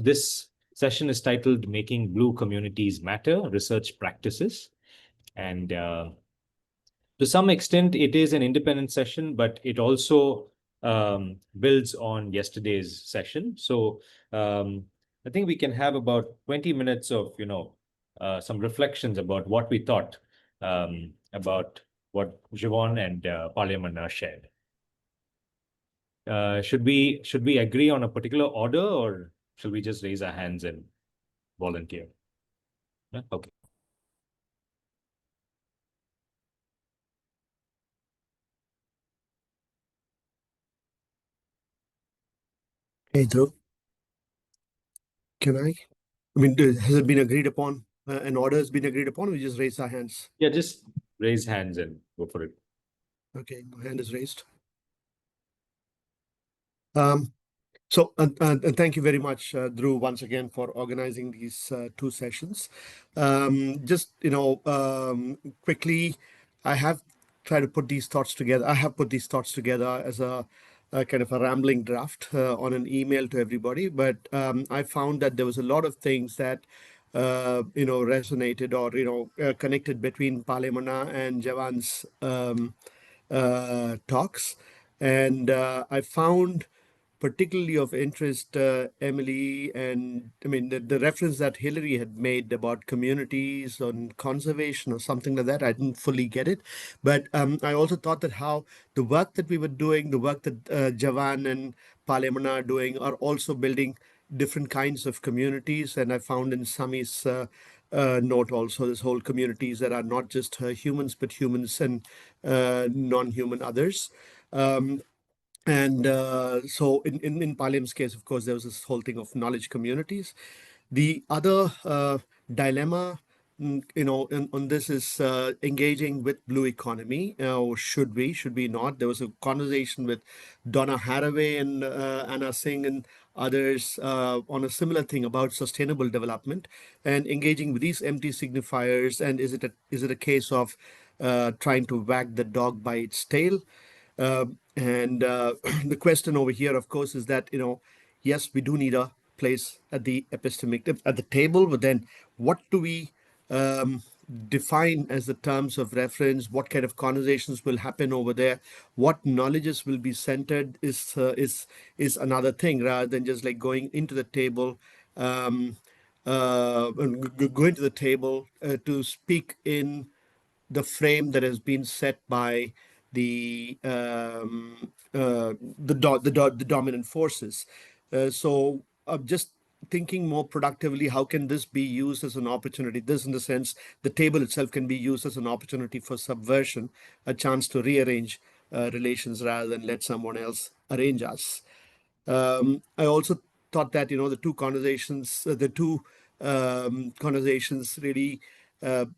This session is titled Making Blue Communities Matter, Research Practices. And to some extent, it is an independent session, but it also builds on yesterday's session. So I think we can have about 20 minutes of, some reflections about what we thought about what Jevon and Parliament shared. Should we agree on a particular order, or should we just raise our hands and volunteer? Yeah? Okay. Hey, Dhruv, can I? I mean, has it been agreed upon? An order has been agreed upon, or we just raise our hands? Yeah, just raise hands and go for it. Okay, my hand is raised. And thank you very much, Dhruv, once again for organizing these two sessions. Quickly, I have tried to put these thoughts together. I have put these thoughts together as a kind of a rambling draft on an email to everybody. But I found that there was a lot of things that resonated or connected between Palemana and Javan's talks, and I found particularly of interest, Emily, and I mean, the reference that Hillary had made about communities on conservation or something like that, I didn't fully get it. But I also thought that how the work that we were doing, the work that Javan and Palemana are doing, are also building different kinds of communities. And I found in Sami's note also this whole communities that are not just humans, but humans and non-human others. And so in Palim's case, of course, there was this whole thing of knowledge communities. The other dilemma, on this is engaging with blue economy. Or should we not? There was a conversation with Donna Haraway and Anna Singh and others on a similar thing about sustainable development and engaging with these empty signifiers. And is it a case of trying to wag the dog by its tail? And the question over here, of course, is that, yes, we do need a place at the epistemic, at the table, but then what do we define as the terms of reference? What kind of conversations will happen over there? What knowledges will be centered is another thing, rather than just like going into the table, going to the table to speak in the frame that has been set by the dominant forces. So I'm just thinking more productively, how can this be used as an opportunity? This, in the sense, the table itself can be used as an opportunity for subversion, a chance to rearrange relations rather than let someone else arrange us. I also thought that the two conversations really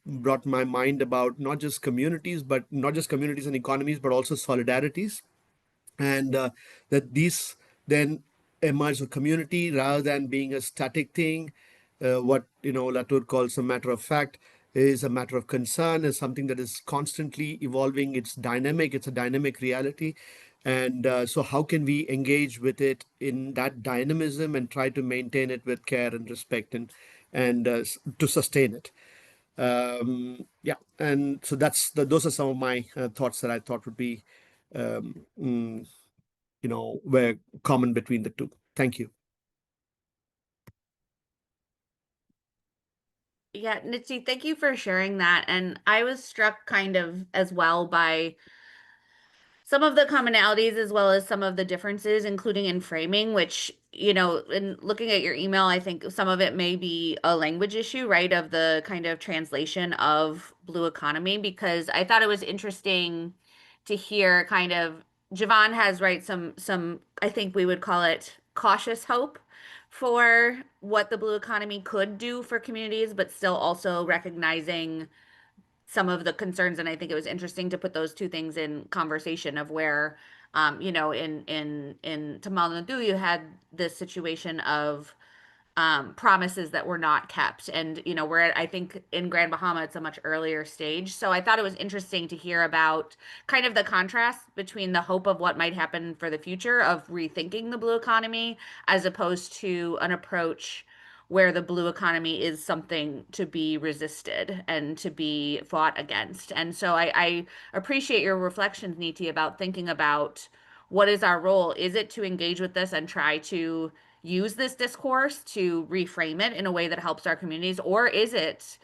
brought my mind about not just communities, and economies, but also solidarities, and that these then emerge a community rather than being a static thing. What Latour calls a matter of fact is a matter of concern, is something that is constantly evolving. It's dynamic. It's a dynamic reality. And so how can we engage with it in that dynamism and try to maintain it with care and respect and to sustain it? Yeah, and so those are some of my thoughts that I thought would be were common between the two. Thank you. Yeah, Nitsi, thank you for sharing that. And I was struck kind of as well by some of the commonalities as well as some of the differences, including in framing, which, in looking at your email, I think some of it may be a language issue, right? Of the kind of translation of blue economy, because I thought it was interesting to hear kind of Javon has, right, some I think we would call it cautious hope for what the blue economy could do for communities, but still also recognizing some of the concerns. And I think it was interesting to put those two things in conversation of where, in Tamil Nadu, you had this situation of promises that were not kept. And, we're at, I think in Grand Bahama, it's a much earlier stage. So I thought it was interesting to hear about kind of the contrast between the hope of what might happen for the future of rethinking the blue economy as opposed to an approach where the blue economy is something to be resisted and to be fought against. And so I appreciate your reflections, Niti, about thinking about what is our role? Is it to engage with this and try to use this discourse to reframe it in a way that helps our communities, or is it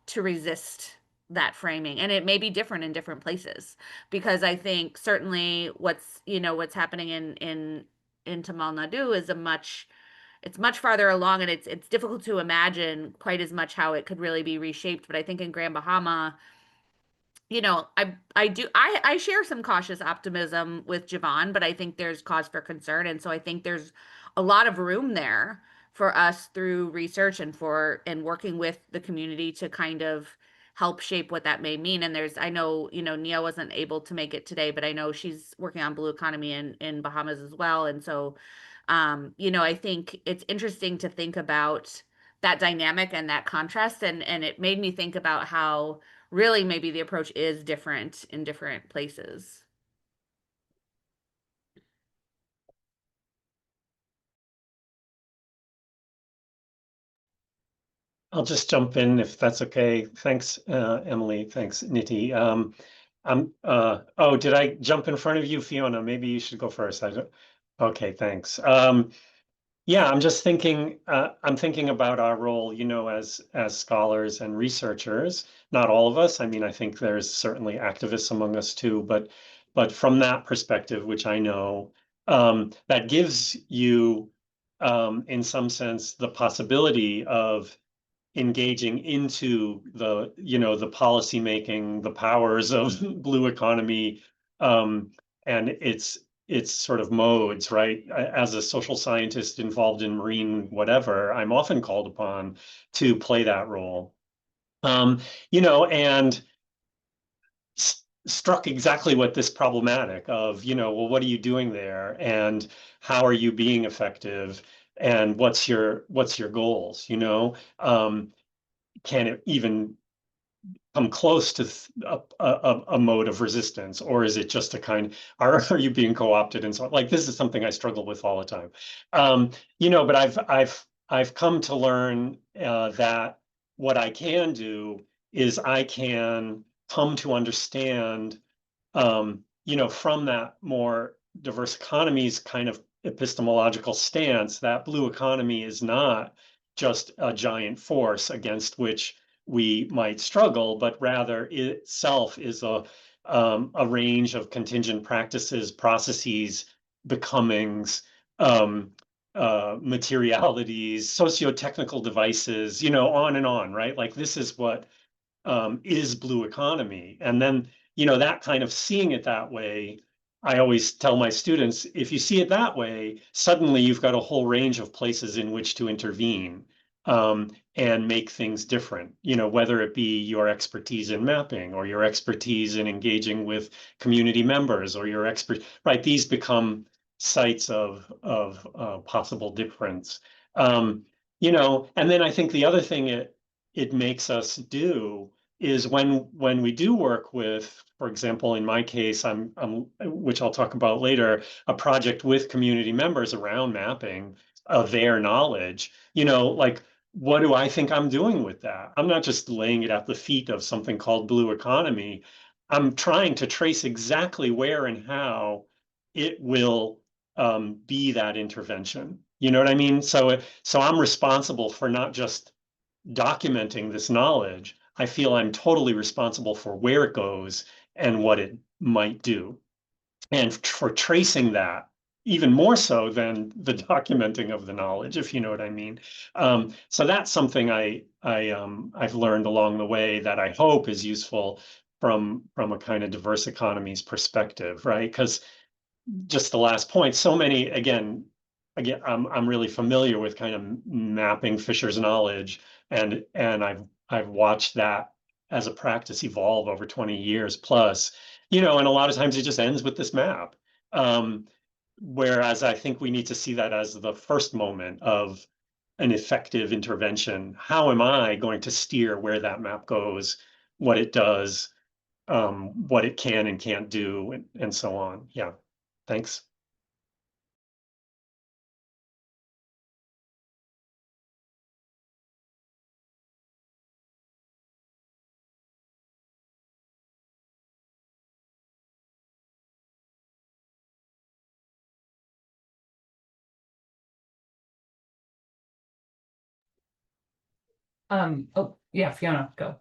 to resist that framing? And it may be different in different places, because I think certainly what's happening in Tamil Nadu is it's much farther along, and it's difficult to imagine quite as much how it could really be reshaped. But I think in Grand Bahama, I share some cautious optimism with Javon, but I think there's cause for concern. And so I think there's a lot of room there for us through research and working with the community to kind of help shape what that may mean. And I know, Nia wasn't able to make it today, but I know she's working on blue economy in Bahamas as well. And so, I think it's interesting to think about that dynamic and that contrast. And it made me think about how really maybe the approach is different in different places. I'll just jump in if that's okay. Thanks, Emily. Thanks, Niti. Oh, did I jump in front of you, Fiona? Maybe you should go first. Okay, thanks. Yeah, I'm just thinking, I'm thinking about our role, as scholars and researchers. Not all of us. I mean, I think there's certainly activists among us too, but from that perspective, which I know, that gives you, in some sense, the possibility of engaging into the policy making, the powers of blue economy, and its sort of modes, right? As a social scientist involved in marine whatever, I'm often called upon to play that role. And struck exactly what this problematic of, well, what are you doing there, and how are you being effective, and what's your goals, can it even come close to a mode of resistance, or is it just a kind, are you being co-opted and so on? Like, this is something I struggle with all the time. But I've come to learn that what I can do is I can come to understand, from that more diverse economies kind of epistemological stance, that blue economy is not just a giant force against which we might struggle, but rather itself is a range of contingent practices, processes, becomings, materialities, socio-technical devices, on and on, right? Like, this is what is blue economy. And then, that kind of seeing it that way, I always tell my students, if you see it that way, suddenly you've got a whole range of places in which to intervene, and make things different, whether it be your expertise in mapping, or your expertise in engaging with community members, or your right? These become sites of possible difference. And then I think the other thing it makes us do is when we do work with, for example, in my case, I'm which I'll talk about later, a project with community members around mapping of their knowledge, like, what do I think I'm doing with that? I'm not just laying it at the feet of something called blue economy. I'm trying to trace exactly where and how it will be that intervention. You know what I mean? So I'm responsible for not just documenting this knowledge. I feel I'm totally responsible for where it goes and what it might do, and for tracing that even more so than the documenting of the knowledge, if you know what I mean. So that's something I've learned along the way that I hope is useful from a kind of diverse economies perspective, right? Because just the last point, so many, again, I'm really familiar with kind of mapping Fisher's knowledge, and I've watched that as a practice evolve over 20 years plus, and a lot of times it just ends with this map. Whereas I think we need to see that as the first moment of an effective intervention. How am I going to steer where that map goes, what it does, what it can and can't do, and so on. Yeah, thanks. Oh, yeah, Fiona, go.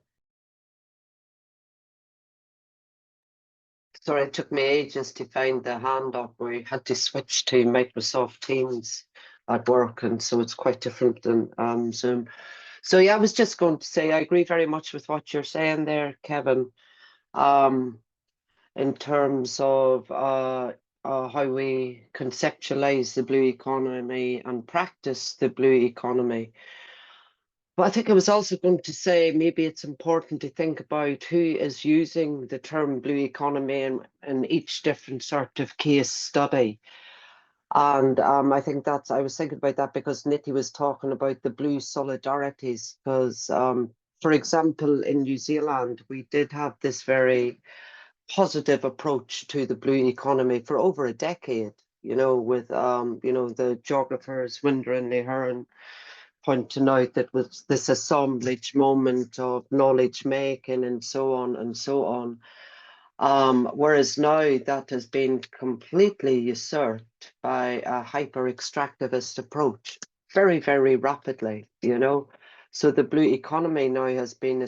Sorry, it took me ages to find the hand up. We had to switch to Microsoft Teams at work, and so it's quite different than Zoom. So yeah, I was just going to say I agree very much with what you're saying there, Kevin. In terms of how we conceptualize the blue economy and practice the blue economy. But I think I was also going to say maybe it's important to think about who is using the term blue economy in each different sort of case study. And I think I was thinking about that because Nitty was talking about the blue solidarities, because for example, in New Zealand, we did have this very positive approach to the blue economy for over a decade, with, the geographers, Winder and Hearn, pointing out that was this assemblage moment of knowledge making and so on and so on. Whereas now that has been completely usurped by a hyper-extractivist approach very, very rapidly, So the blue economy now has been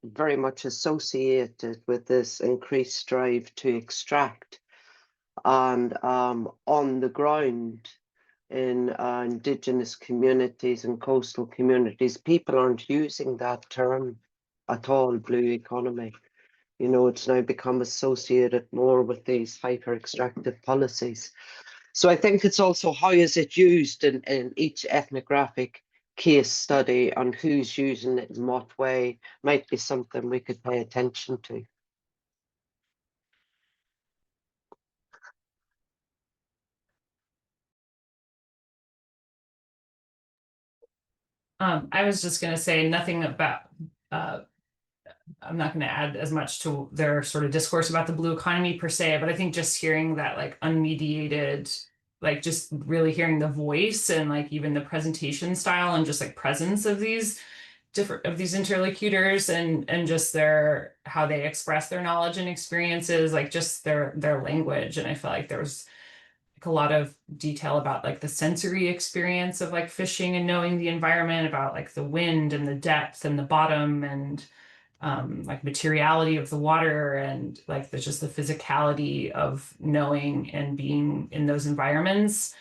very much associated with this increased drive to extract. And on the ground, in indigenous communities and coastal communities, people aren't using that term at all, blue economy. It's now become associated more with these hyper-extractive policies. So I think it's also how is it used in each ethnographic case study, and who's using it in what way might be something we could pay attention to. I was just going to say nothing about, I'm not going to add as much to their sort of discourse about the blue economy per se, but I think just hearing that like unmediated, like just really hearing the voice and like even the presentation style and just like presence of these interlocutors and just how they express their knowledge and experiences, like just their language. And I feel like there was a lot of detail about like the sensory experience of like fishing and knowing the environment, about like the wind and the depth and the bottom and like materiality of the water and like just the physicality of knowing and being in those environments.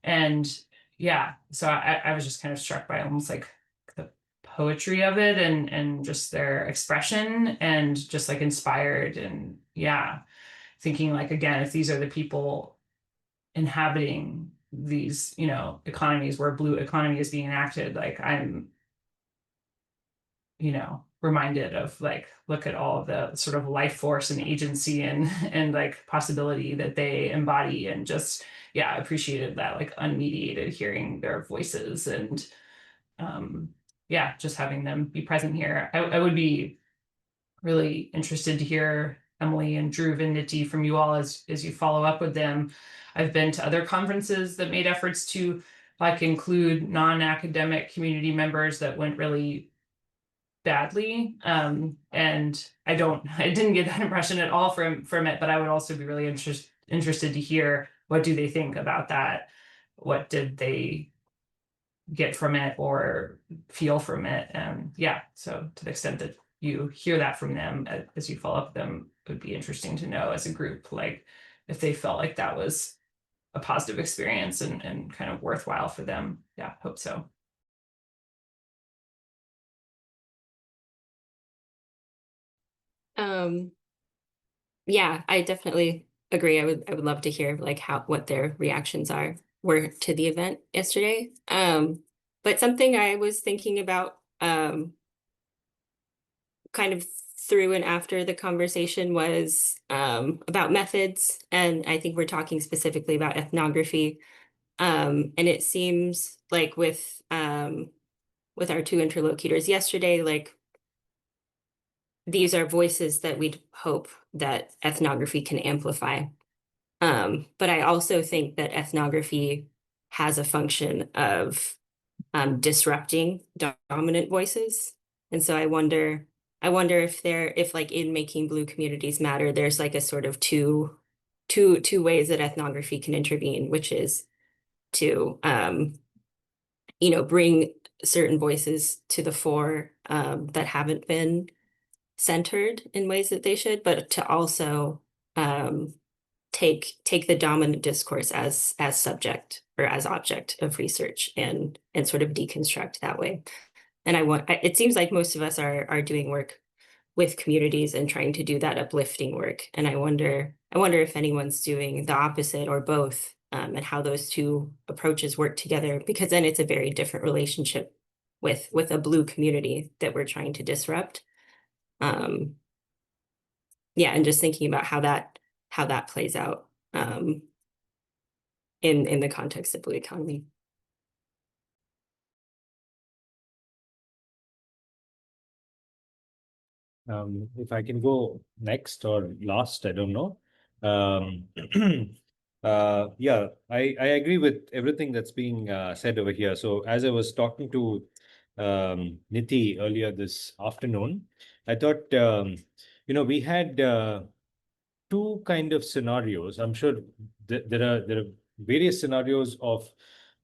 And yeah, so I was just kind of struck by almost like the poetry of it and just their expression and just like inspired. And yeah, thinking like, again, if these are the people inhabiting these, economies where blue economy is being enacted, like I'm, reminded of like, look at all the sort of life force and agency and like possibility that they embody, and just, yeah, appreciated that like unmediated hearing their voices and yeah, just having them be present here. I would be really interested to hear, Emily and Dhruv and Nitty, from you all as you follow up with them. I've been to other conferences that made efforts to like include non-academic community members that went really badly. And I didn't get that impression at all from it, but I would also be really interested to hear, what do they think about that? What did they get from it or feel from it? And yeah, so to the extent that you hear that from them as you follow up with them, it would be interesting to know as a group, like if they felt like that was a positive experience and kind of worthwhile for them. Yeah, hope so. Yeah, I definitely agree. I would love to hear like what their reactions were to the event yesterday. But something I was thinking about kind of through and after the conversation was about methods, and I think we're talking specifically about ethnography. And it seems like with our two interlocutors yesterday, like these are voices that we'd hope that ethnography can amplify. But I also think that ethnography has a function of disrupting dominant voices. And so I wonder if like in making blue communities matter, there's like a sort of two ways that ethnography can intervene, which is to bring certain voices to the fore that haven't been centered in ways that they should, but to also take the dominant discourse as subject or as object of research and sort of deconstruct that way. And it seems like most of us are doing work with communities and trying to do that uplifting work. And I wonder if anyone's doing the opposite or both, and how those two approaches work together, because then it's a very different relationship with a blue community that we're trying to disrupt. Yeah, and just thinking about how that plays out in the context of blue economy. If I can go next or last, I don't know. Yeah, I agree with everything that's being said over here. So as I was talking to Niti earlier this afternoon, I thought, we had two kind of scenarios. I'm sure there are various scenarios of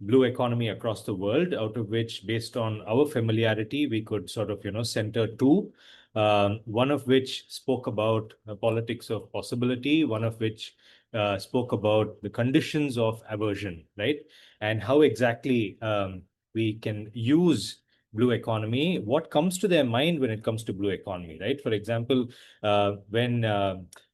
blue economy across the world, out of which, based on our familiarity, we could sort of center two. One of which spoke about politics of possibility, one of which spoke about the conditions of aversion, right? And how exactly we can use blue economy, what comes to their mind when it comes to blue economy, right? For example, when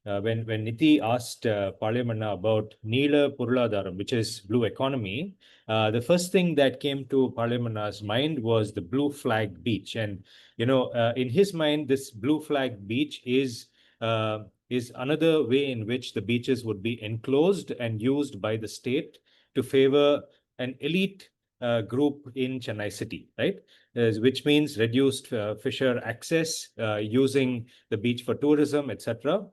Niti asked Parliamana about Neela Puruladaram, which is blue economy, the first thing that came to Parliamana's mind was the blue flag beach. And, in his mind, this blue flag beach is another way in which the beaches would be enclosed and used by the state to favor an elite group in Chennai city, right? Which means reduced fisher access, using the beach for tourism, etc.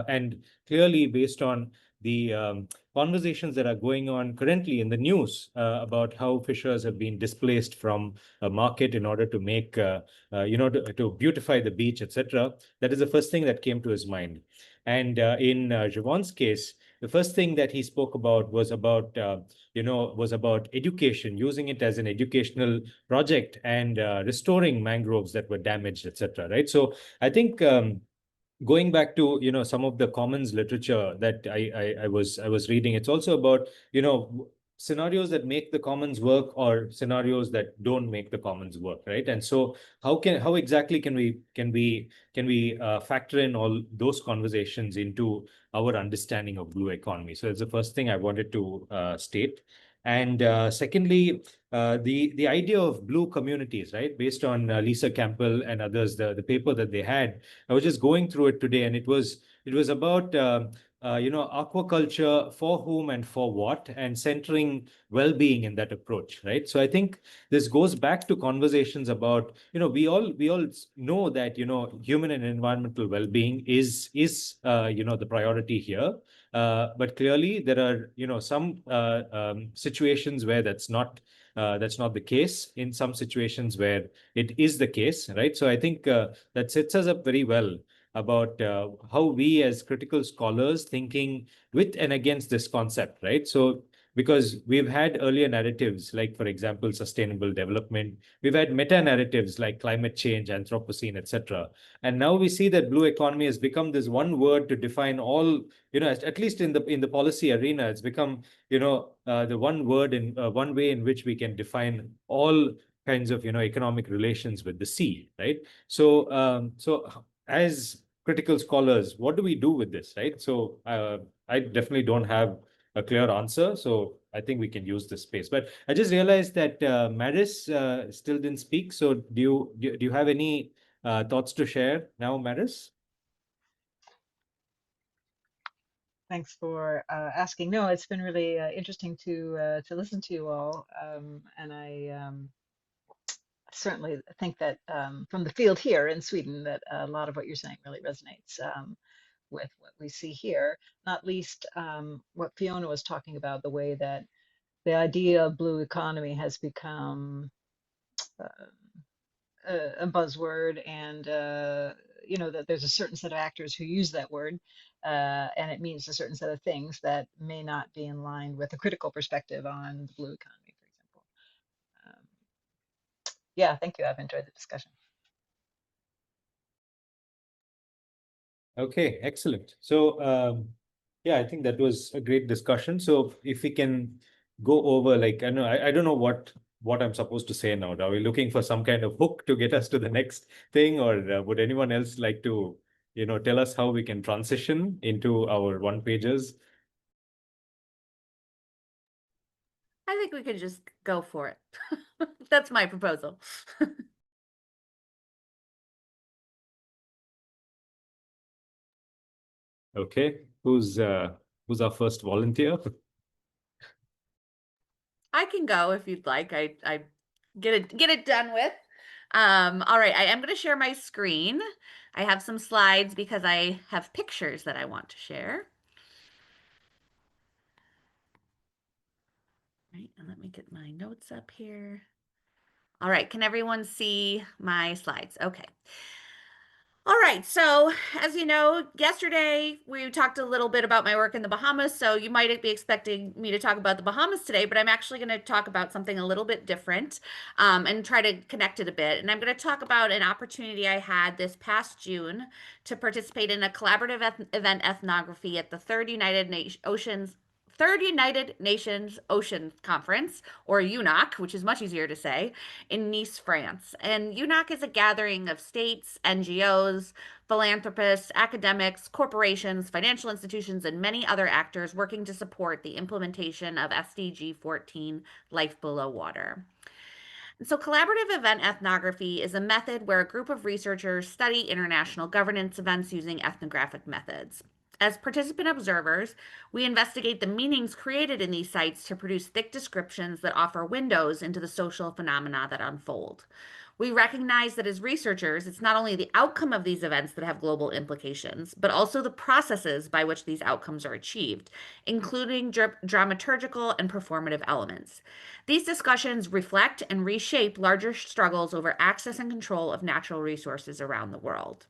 And clearly, based on the conversations that are going on currently in the news about how fishers have been displaced from a market in order to make, to beautify the beach, etc. That is the first thing that came to his mind. And in Javon's case, the first thing that he spoke about was about education, using it as an educational project, and restoring mangroves that were damaged, etc. Right. So I think going back to some of the commons literature that I was reading, it's also about scenarios that make the commons work or scenarios that don't make the commons work, right? And so how exactly can we factor in all those conversations into our understanding of blue economy? So it's the first thing I wanted to state. And secondly, the idea of blue communities, right? Based on Lisa Campbell and others, the paper that they had, I was just going through it today, and it was about aquaculture, for whom and for what, and centering well-being in that approach, right? So I think this goes back to conversations about we all know that human and environmental well-being is the priority here. But clearly, there are some situations where that's not the case. In some situations where it is the case, right? So I think that sets us up very well about how we, as critical scholars, thinking with and against this concept, right? So because we've had earlier narratives like, for example, sustainable development, we've had meta narratives like climate change, Anthropocene, etc. And now we see that blue economy has become this one word to define all, at least in the policy arena, it's become the one word in one way in which we can define all kinds of economic relations with the sea, right? So as critical scholars, what do we do with this, right? So I definitely don't have a clear answer, so I think we can use this space. But I just realized that Maris still didn't speak. So do you have any thoughts to share now, Maris? Thanks for asking. No, it's been really interesting to listen to you all, and I certainly think that from the field here in Sweden, that a lot of what you're saying really resonates with what we see here. Not least what Fiona was talking about, the way that the idea of blue economy has become a buzzword, and you know, that there's a certain set of actors who use that word, and it means a certain set of things that may not be in line with a critical perspective on the blue economy, for example. Yeah, thank you. I've enjoyed the discussion. Okay, excellent. So yeah, I think that was a great discussion. So if we can go over, like, I don't know what I'm supposed to say now. Are we looking for some kind of hook to get us to the next thing, or would anyone else like to, tell us how we can transition into our one pages? I think we could just go for it. That's my proposal. Okay, who's our first volunteer? I can go if you'd like. I get it done with. All right, I am going to share my screen. I have some slides because I have pictures that I want to share. Right, and let me get my notes up here. All right, can everyone see my slides? Okay. All right, so as you know, yesterday we talked a little bit about my work in the Bahamas, so you might be expecting me to talk about the Bahamas today, but I'm actually going to talk about something a little bit different and try to connect it a bit. And I'm going to talk about an opportunity I had this past June to participate in a collaborative event ethnography at the Third United Nations Ocean Conference, or UNOC, which is much easier to say, in Nice, France. And UNOC is a gathering of states, NGOs, philanthropists, academics, corporations, financial institutions, and many other actors working to support the implementation of SDG 14, Life Below Water. So, collaborative event ethnography is a method where a group of researchers study international governance events using ethnographic methods. As participant observers, we investigate the meanings created in these sites to produce thick descriptions that offer windows into the social phenomena that unfold. We recognize that as researchers, it's not only the outcome of these events that have global implications, but also the processes by which these outcomes are achieved, including dramaturgical and performative elements. These discussions reflect and reshape larger struggles over access and control of natural resources around the world.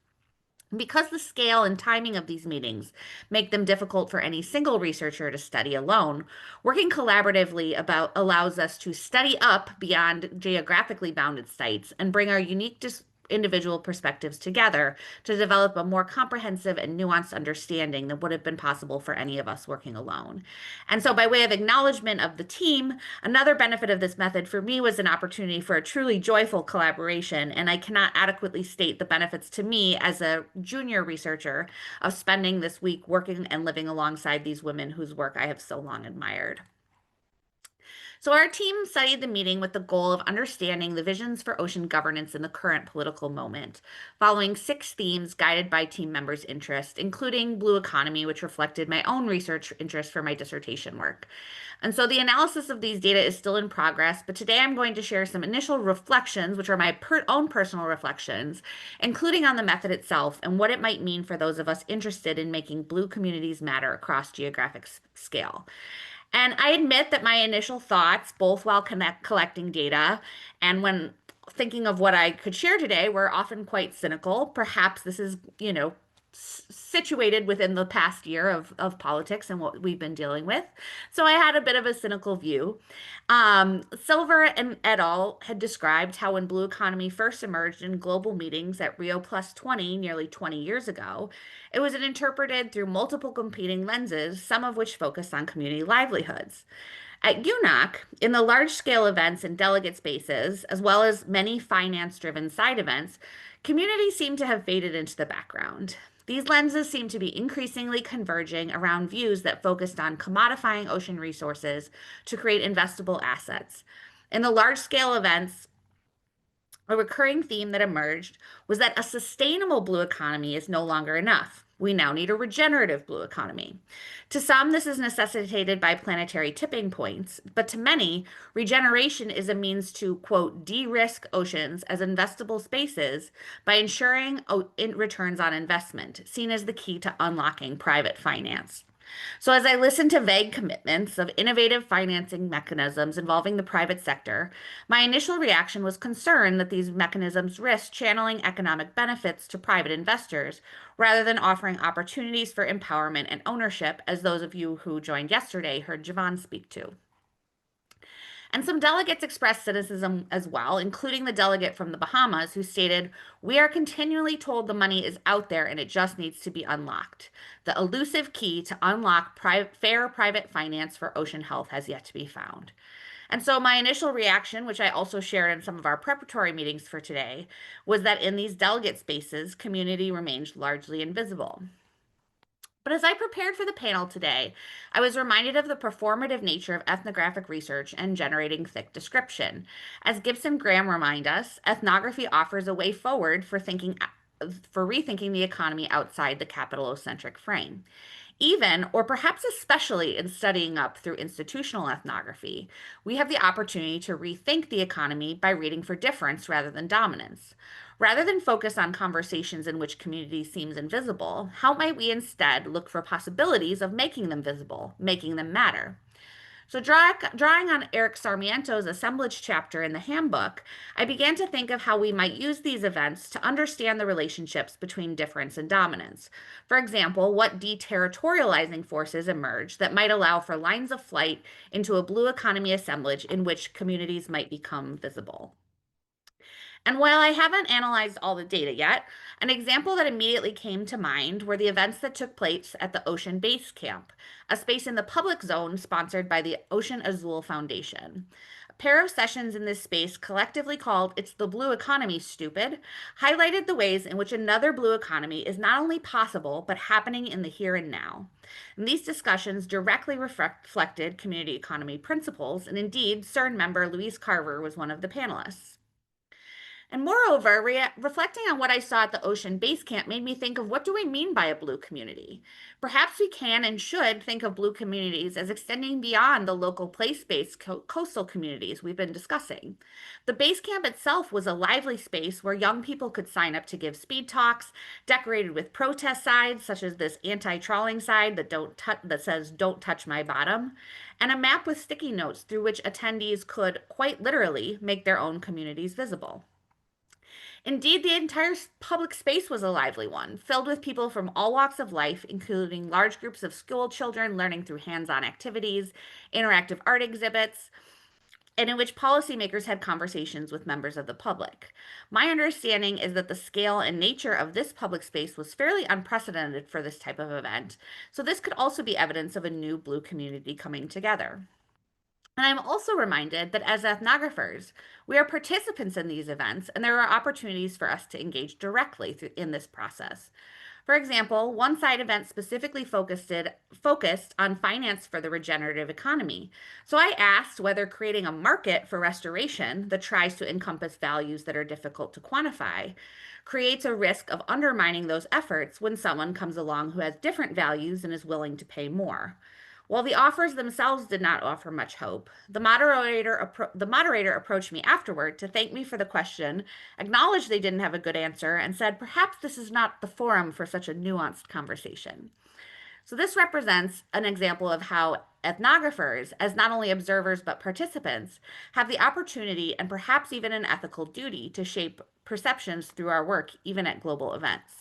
Because the scale and timing of these meetings make them difficult for any single researcher to study alone, working collaboratively allows us to study up beyond geographically bounded sites and bring our unique individual perspectives together to develop a more comprehensive and nuanced understanding than would have been possible for any of us working alone. And so, by way of acknowledgement of the team, another benefit of this method for me was an opportunity for a truly joyful collaboration, and I cannot adequately state the benefits to me as a junior researcher of spending this week working and living alongside these women whose work I have so long admired. So our team studied the meeting with the goal of understanding the visions for ocean governance in the current political moment, following 6 themes guided by team members' interest, including blue economy, which reflected my own research interest for my dissertation work. And so the analysis of these data is still in progress, but today I'm going to share some initial reflections, which are my own personal reflections, including on the method itself and what it might mean for those of us interested in making blue communities matter across geographic scale. And I admit that my initial thoughts, both while collecting data and when thinking of what I could share today, were often quite cynical. Perhaps this is, situated within the past year of politics and what we've been dealing with. So I had a bit of a cynical view. Silver and et al. Had described how when blue economy first emerged in global meetings at Rio+20 nearly 20 years ago, it was interpreted through multiple competing lenses, some of which focused on community livelihoods. At UNOC, in the large-scale events and delegate spaces, as well as many finance-driven side events, communities seem to have faded into the background. These lenses seem to be increasingly converging around views that focused on commodifying ocean resources to create investable assets. In the large-scale events, a recurring theme that emerged was that a sustainable blue economy is no longer enough. We now need a regenerative blue economy. To some, this is necessitated by planetary tipping points, but to many, regeneration is a means to, quote, de-risk oceans as investable spaces by ensuring returns on investment, seen as the key to unlocking private finance. So, as I listened to vague commitments of innovative financing mechanisms involving the private sector, my initial reaction was concern that these mechanisms risk channeling economic benefits to private investors rather than offering opportunities for empowerment and ownership, as those of you who joined yesterday heard Javon speak to. And some delegates expressed cynicism as well, including the delegate from the Bahamas who stated, "We are continually told the money is out there and it just needs to be unlocked. The elusive key to unlock fair private finance for ocean health has yet to be found." And so my initial reaction, which I also shared in some of our preparatory meetings for today, was that in these delegate spaces, community remains largely invisible. But as I prepared for the panel today, I was reminded of the performative nature of ethnographic research and generating thick description. As Gibson Graham remind us, ethnography offers a way forward for rethinking the economy outside the capitalocentric frame. Even, or perhaps especially in studying up through institutional ethnography, we have the opportunity to rethink the economy by reading for difference rather than dominance. Rather than focus on conversations in which community seems invisible, how might we instead look for possibilities of making them visible, making them matter? So, drawing on Eric Sarmiento's assemblage chapter in the handbook, I began to think of how we might use these events to understand the relationships between difference and dominance. For example, what deterritorializing forces emerge that might allow for lines of flight into a blue economy assemblage in which communities might become visible. And while I haven't analyzed all the data yet, an example that immediately came to mind were the events that took place at the Ocean Base Camp, a space in the public zone sponsored by the Ocean Azul Foundation. A pair of sessions in this space, collectively called "It's the Blue Economy, Stupid," highlighted the ways in which another blue economy is not only possible, but happening in the here and now. And these discussions directly reflected community economy principles, and indeed, CERN member Louise Carver was one of the panelists. And moreover, reflecting on what I saw at the Ocean Base Camp made me think of, what do we mean by a blue community? Perhaps we can and should think of blue communities as extending beyond the local place-based coastal communities we've been discussing. The base camp itself was a lively space where young people could sign up to give speed talks, decorated with protest signs such as this anti-trawling sign that says "Don't touch my bottom," and a map with sticky notes through which attendees could quite literally make their own communities visible. Indeed, the entire public space was a lively one, filled with people from all walks of life, including large groups of school children learning through hands-on activities, interactive art exhibits, and in which policymakers had conversations with members of the public. My understanding is that the scale and nature of this public space was fairly unprecedented for this type of event, so this could also be evidence of a new blue community coming together. And I'm also reminded that as ethnographers, we are participants in these events, and there are opportunities for us to engage directly in this process. For example, one side event specifically focused on finance for the regenerative economy. So I asked whether creating a market for restoration that tries to encompass values that are difficult to quantify creates a risk of undermining those efforts when someone comes along who has different values and is willing to pay more. While the offers themselves did not offer much hope, the moderator approached me afterward to thank me for the question, acknowledged they didn't have a good answer, and said, "Perhaps this is not the forum for such a nuanced conversation." So this represents an example of how ethnographers, as not only observers but participants, have the opportunity and perhaps even an ethical duty to shape perceptions through our work, even at global events.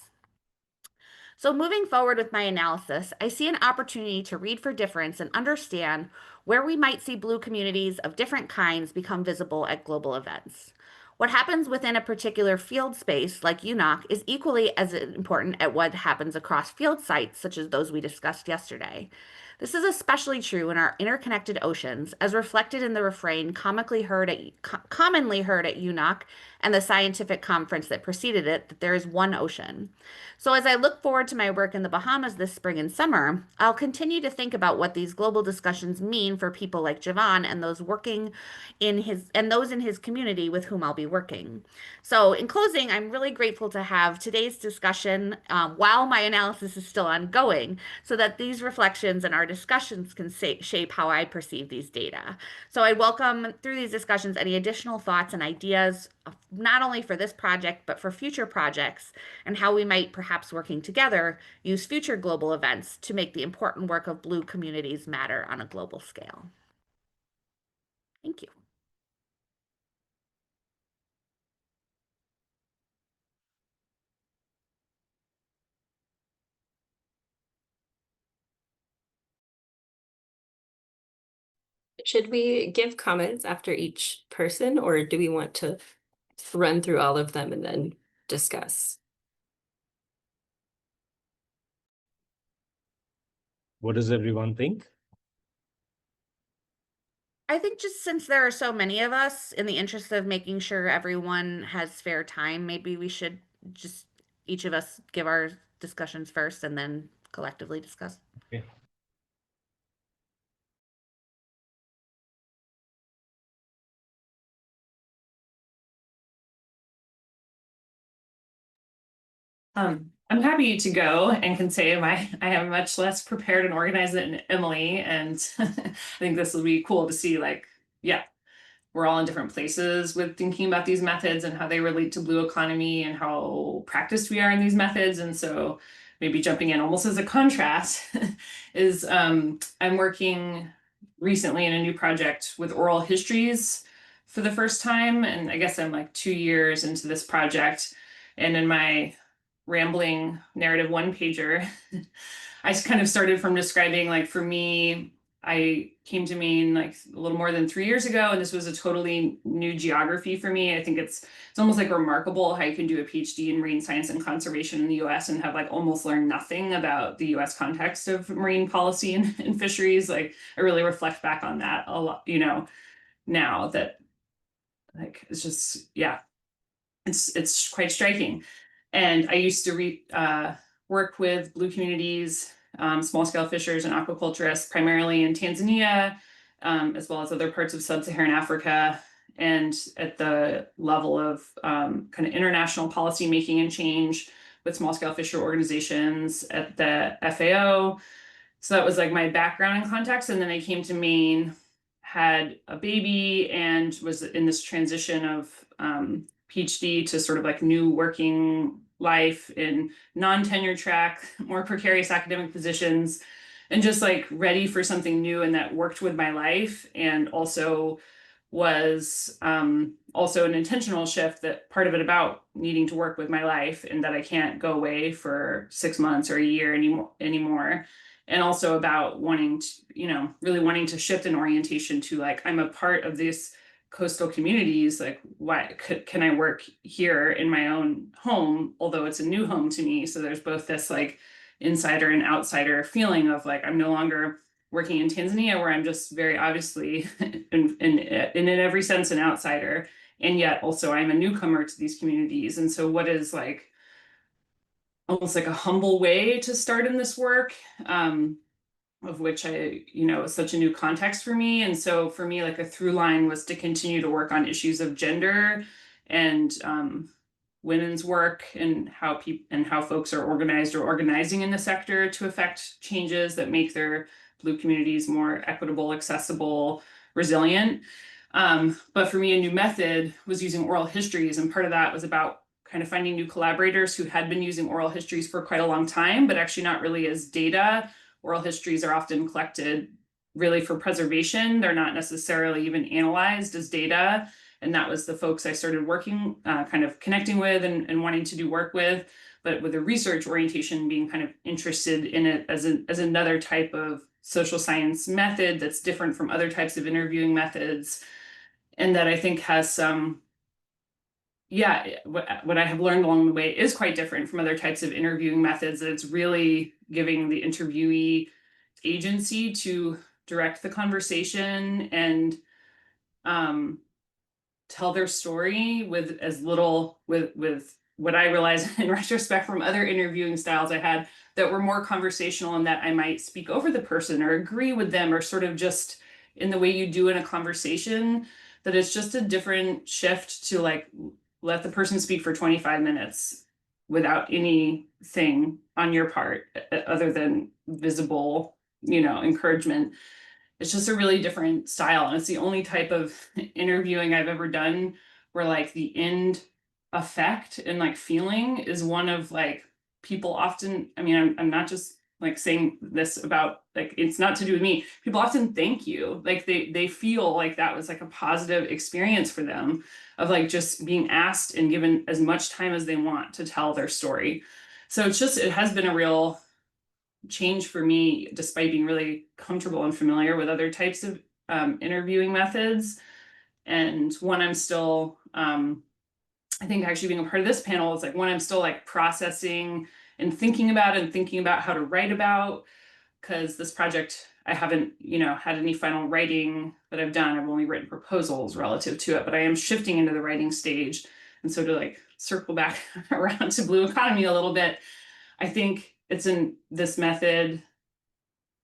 So moving forward with my analysis, I see an opportunity to read for difference and understand where we might see blue communities of different kinds become visible at global events. What happens within a particular field space, like UNOC, is equally as important at what happens across field sites, such as those we discussed yesterday. This is especially true in our interconnected oceans, as reflected in the refrain commonly heard at UNOC and the scientific conference that preceded it, that there is one ocean. So as I look forward to my work in the Bahamas this spring and summer, I'll continue to think about what these global discussions mean for people like Javan and those in his community with whom I'll be working. So in closing, I'm really grateful to have today's discussion while my analysis is still ongoing, so that these reflections and our discussions can shape how I perceive these data. So I welcome through these discussions any additional thoughts and ideas, not only for this project, but for future projects, and how we might, perhaps working together, use future global events to make the important work of Blue communities matter on a global scale. Thank you. Should we give comments after each person, or do we want to run through all of them and then discuss? What does everyone think? I think just since there are so many of us, in the interest of making sure everyone has fair time, maybe we should just each of us give our discussions first and then collectively discuss. Okay. I'm happy to go and can say I am much less prepared and organized than Emily, and I think this will be cool to see, like, yeah, we're all in different places with thinking about these methods and how they relate to Blue economy and how practiced we are in these methods. And so maybe jumping in almost as a contrast is I'm working recently in a new project with oral histories for the first time. And I guess I'm like 2 years into this project. And in my rambling narrative one pager, I kind of started from describing, like, for me, I came to Maine like a little more than 3 years ago, and this was a totally new geography for me. I think it's almost like remarkable how you can do a PhD in marine science and conservation in the US and have like almost learned nothing about the US context of marine policy and fisheries. Like, I really reflect back on that a lot, now that, like, it's just, yeah, it's quite striking. And I used to work with Blue communities, small scale fishers and aquaculturists, primarily in Tanzania, as well as other parts of sub-Saharan Africa, and at the level of kind of international policy making and change with small scale fisher organizations at the FAO. So that was like my background and context. And then I came to Maine, had a baby, and was in this transition of PhD to sort of like new working life in non-tenure track, more precarious academic positions, and just like ready for something new and that worked with my life, and also was also an intentional shift, that part of it about needing to work with my life and that I can't go away for 6 months or a year anymore. And also about wanting to, really wanting to shift an orientation to, like, I'm a part of this coastal communities, like, why can I work here in my own home, although it's a new home to me. So there's both this like insider and outsider feeling of like, I'm no longer working in Tanzania, where I'm just very obviously in every sense an outsider, and yet also I'm a newcomer to these communities. And so what is like almost like a humble way to start in this work, of which it's such a new context for me. And so for me, like, a through line was to continue to work on issues of gender and women's work, and how folks are organized or organizing in the sector to affect changes that make their Blue communities more equitable, accessible, resilient. But for me, a new method was using oral histories, and part of that was about kind of finding new collaborators who had been using oral histories for quite a long time, but actually not really as data. Oral histories are often collected really for preservation. They're not necessarily even analyzed as data. And that was the folks I started working, kind of connecting with and wanting to do work with, but with a research orientation, being kind of interested in it as another type of social science method that's different from other types of interviewing methods. And that I think has some, what I have learned along the way is quite different from other types of interviewing methods, that it's really giving the interviewee agency to direct the conversation and tell their story with as little, with what I realized in retrospect from other interviewing styles I had that were more conversational, and that I might speak over the person or agree with them, or sort of just in the way you do in a conversation, that it's just a different shift to like let the person speak for 25 minutes without anything on your part other than visible, encouragement. It's just a really different style. And it's the only type of interviewing I've ever done where like the end effect and like feeling is one of like people often, I mean, I'm not just like saying this about like, it's not to do with me. People often thank you. Like they feel like that was like a positive experience for them of like just being asked and given as much time as they want to tell their story. So it has been a real change for me, despite being really comfortable and familiar with other types of interviewing methods. And one I'm still, I think actually being a part of this panel is like one I'm still like processing and thinking about how to write about, because this project, I haven't, had any final writing that I've done. I've only written proposals relative to it, but I am shifting into the writing stage. And so to like circle back around to Blue Economy a little bit, I think it's in this method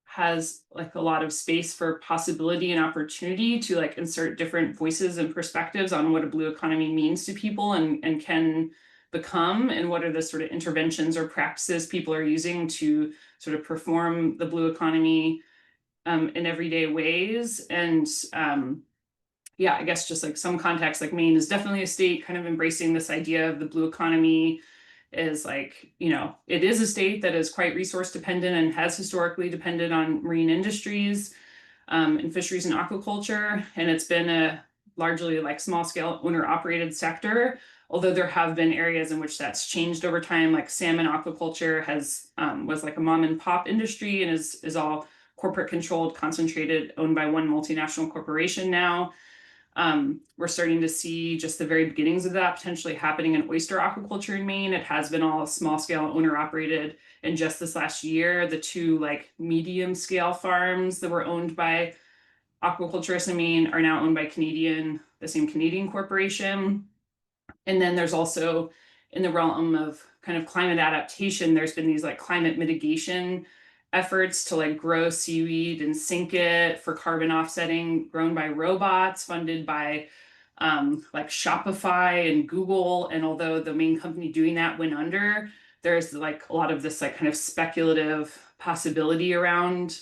has like a lot of space for possibility and opportunity to like insert different voices and perspectives on what a blue economy means to people and can become, and what are the sort of interventions or practices people are using to sort of perform the blue economy in everyday ways. And yeah, I guess just like some context, like Maine is definitely a state kind of embracing this idea of the blue economy is like, it is a state that is quite resource dependent and has historically depended on marine industries and fisheries and aquaculture. And it's been a largely like small scale owner operated sector, although there have been areas in which that's changed over time, like salmon aquaculture was like a mom and pop industry and is all corporate controlled, concentrated, owned by one multinational corporation now. We're starting to see just the very beginnings of that potentially happening in oyster aquaculture in Maine. It has been all small scale owner operated. And just this last year, the two like medium scale farms that were owned by aquaculturists in Maine are now owned by the same Canadian corporation. And then there's also in the realm of kind of climate adaptation, there's been these like climate mitigation efforts to like grow seaweed and sink it for carbon offsetting grown by robots funded by like Shopify and Google. And although the main company doing that went under, there's like a lot of this like kind of speculative possibility around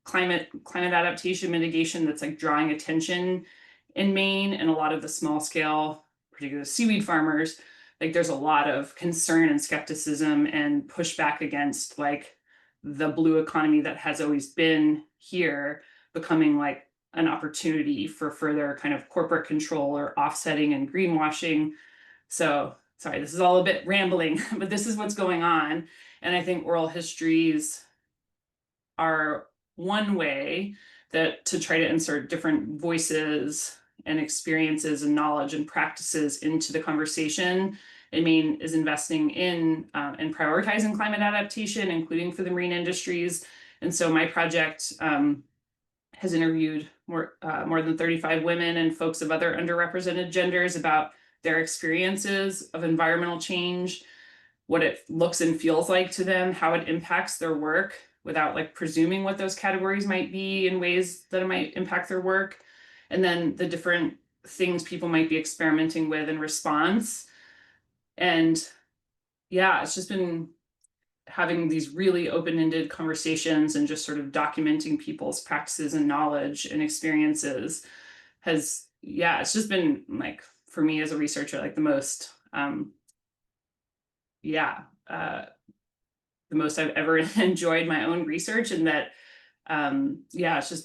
climate adaptation mitigation that's like drawing attention in Maine. And a lot of the small scale, particularly seaweed farmers, like there's a lot of concern and skepticism and pushback against like the blue economy that has always been here becoming like an opportunity for further kind of corporate control or offsetting and greenwashing. So sorry, this is all a bit rambling, but this is what's going on. And I think oral histories are one way that to try to insert different voices and experiences and knowledge and practices into the conversation. Maine is investing in and prioritizing climate adaptation, including for the marine industries. And so my project has interviewed more than 35 women and folks of other underrepresented genders about their experiences of environmental change, what it looks and feels like to them, how it impacts their work, without like presuming what those categories might be in ways that it might impact their work. And then the different things people might be experimenting with in response. And yeah, it's just been having these really open-ended conversations and just sort of documenting people's practices and knowledge and experiences has, yeah, it's just been like, for me as a researcher, like the most, the most I've ever enjoyed my own research. And that, yeah, it's just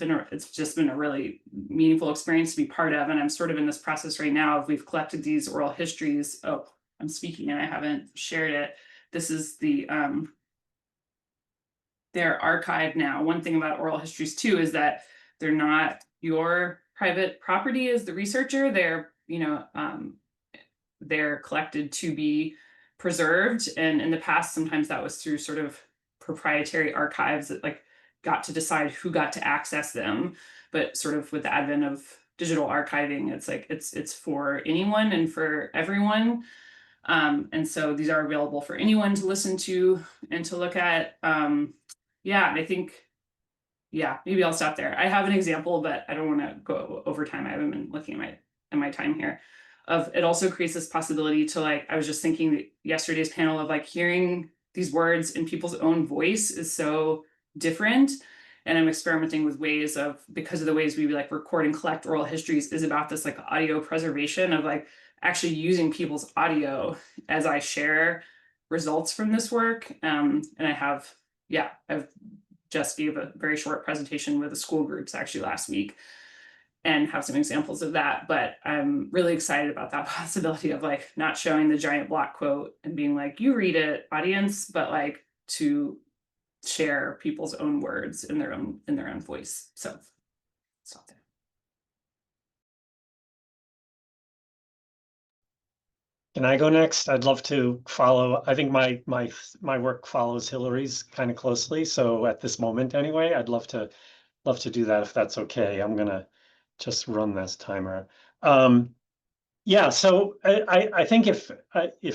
been a really meaningful experience to be part of. And I'm sort of in this process right now of we've collected these oral histories. Oh, I'm speaking and I haven't shared it. This is they're archived now. One thing about oral histories too is that they're not your private property as the researcher. They're collected to be preserved. And in the past, sometimes that was through sort of proprietary archives that like got to decide who got to access them. But sort of with the advent of digital archiving, it's like it's for anyone and for everyone. And so these are available for anyone to listen to and to look at. Yeah, I think, yeah, maybe I'll stop there. I have an example, but I don't want to go over time. I haven't been looking at my time here. Of it also creates this possibility to, like, I was just thinking yesterday's panel of like hearing these words in people's own voice is so different. And I'm experimenting with ways of, because of the ways we like record and collect oral histories is about this like audio preservation of like actually using people's audio as I share results from this work. And I have, yeah, I've just gave a very short presentation with the school groups actually last week and have some examples of that. But I'm really excited about that possibility of like not showing the giant block quote and being like, you read it, audience, but like to share people's own words in their own voice. So stop there. Can I go next? I'd love to follow. I think my work follows Hillary's kind of closely. So at this moment anyway, I'd love to do that if that's okay. I'm gonna just run this timer. Yeah, so I think if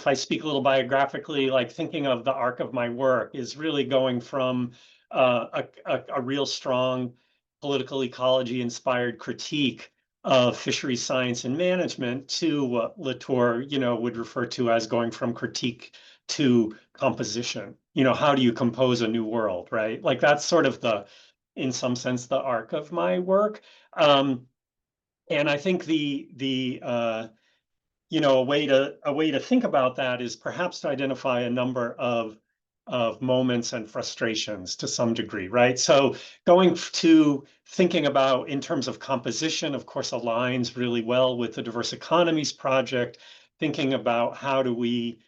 I speak a little biographically, like thinking of the arc of my work is really going from a real strong political ecology inspired critique of fisheries science and management to what Latour, would refer to as going from critique to composition. How do you compose a new world, right? Like that's sort of in some sense, the arc of my work. And I think a way to think about that is perhaps to identify a number of moments and frustrations to some degree, right? So going to thinking about in terms of composition, of course, aligns really well with the Diverse Economies project, thinking about how do we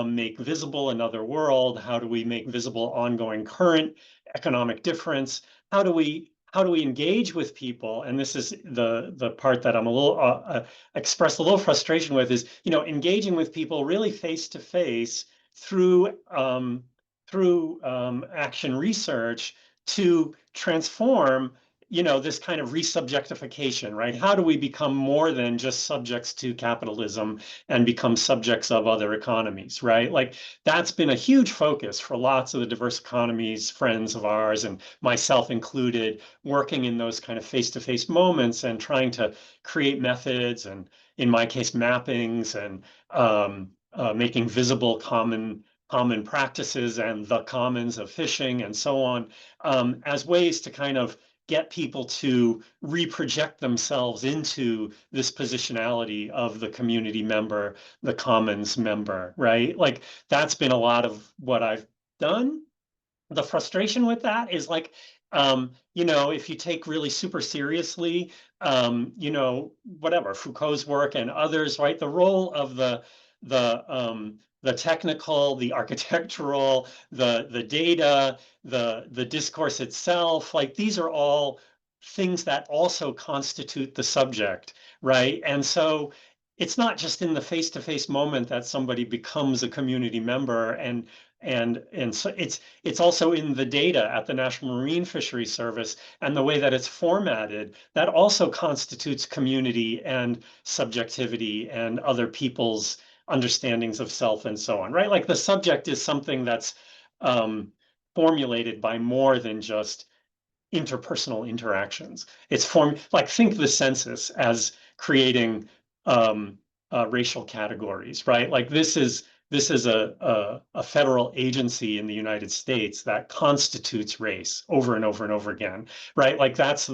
make visible another world, how do we make visible ongoing current economic difference, how do we engage with people? And this is the part that I'm a little express a little frustration with is, engaging with people really face to face through action research to transform this kind of resubjectification, right? How do we become more than just subjects to capitalism and become subjects of other economies, right? Like that's been a huge focus for lots of the diverse economies friends of ours, and myself included, working in those kind of face-to-face moments and trying to create methods and, in my case, mappings and making visible common practices and the commons of fishing and so on, as ways to kind of get people to reproject themselves into this positionality of the community member, the commons member, right? Like that's been a lot of what I've done. The frustration with that is like, if you take really super seriously, whatever, Foucault's work and others, right? The role of the technical, the architectural, the data, the discourse itself, like these are all things that also constitute the subject, right? And so it's not just in the face-to-face moment that somebody becomes a community member, and so it's also in the data at the National Marine Fisheries Service and the way that it's formatted that also constitutes community and subjectivity and other people's understandings of self and so on, right? Like the subject is something that's formulated by more than just interpersonal interactions. It's like think the census as creating racial categories, right? Like this is a federal agency in the United States that constitutes race over and over and over again, right? Like that's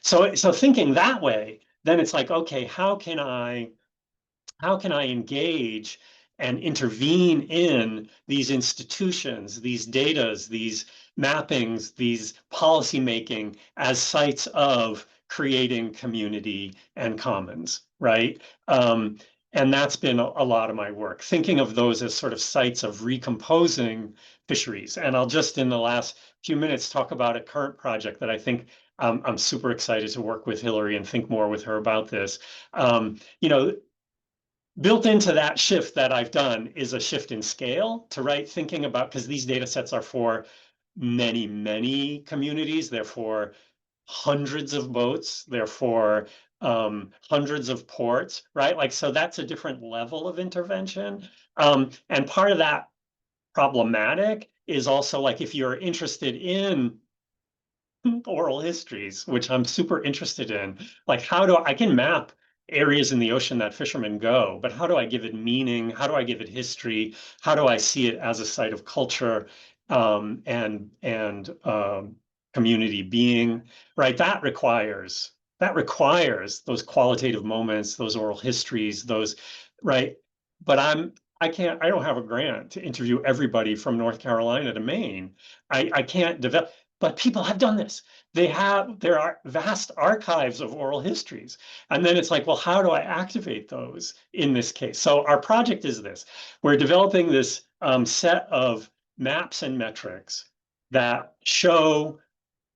so thinking that way, then it's like, okay, how can I engage and intervene in these institutions, these datas, these mappings, these policy making as sites of creating community and commons, right? And that's been a lot of my work, thinking of those as sort of sites of recomposing fisheries. And I'll just in the last few minutes talk about a current project that I think I'm super excited to work with Hillary and think more with her about this. Built into that shift that I've done is a shift in scale to thinking about, because these data sets are for many, many communities, therefore hundreds of boats, therefore hundreds of ports, right? Like, so that's a different level of intervention. And part of that problematic is also like, if you're interested in oral histories, which I'm super interested in, like I can map areas in the ocean that fishermen go, but how do I give it meaning? How do I give it history? How do I see it as a site of culture and community being, right? That requires those qualitative moments, those oral histories, those, right? But I don't have a grant to interview everybody from North Carolina to Maine. I can't develop, but people have done this. There are vast archives of oral histories. And then it's like, well, how do I activate those in this case? So our project is this. We're developing this set of maps and metrics that show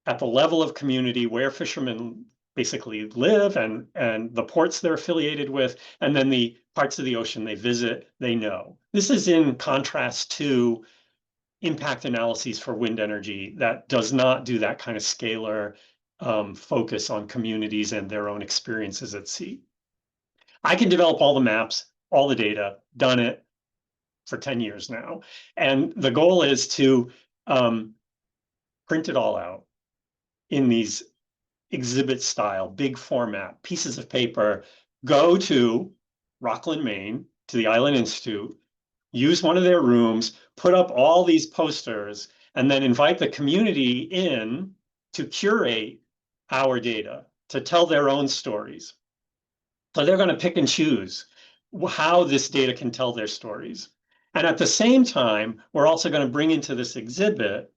at the level of community where fishermen basically live and the ports they're affiliated with, and then the parts of the ocean they visit, they know. This is in contrast to impact analyses for wind energy that does not do that kind of scalar focus on communities and their own experiences at sea. I can develop all the maps, all the data, done it for 10 years now. And the goal is to print it all out in these exhibit style, big format, pieces of paper, go to Rockland, Maine, to the Island Institute, use one of their rooms, put up all these posters, and then invite the community in to curate our data, to tell their own stories. So they're going to pick and choose how this data can tell their stories. And at the same time, we're also going to bring into this exhibit,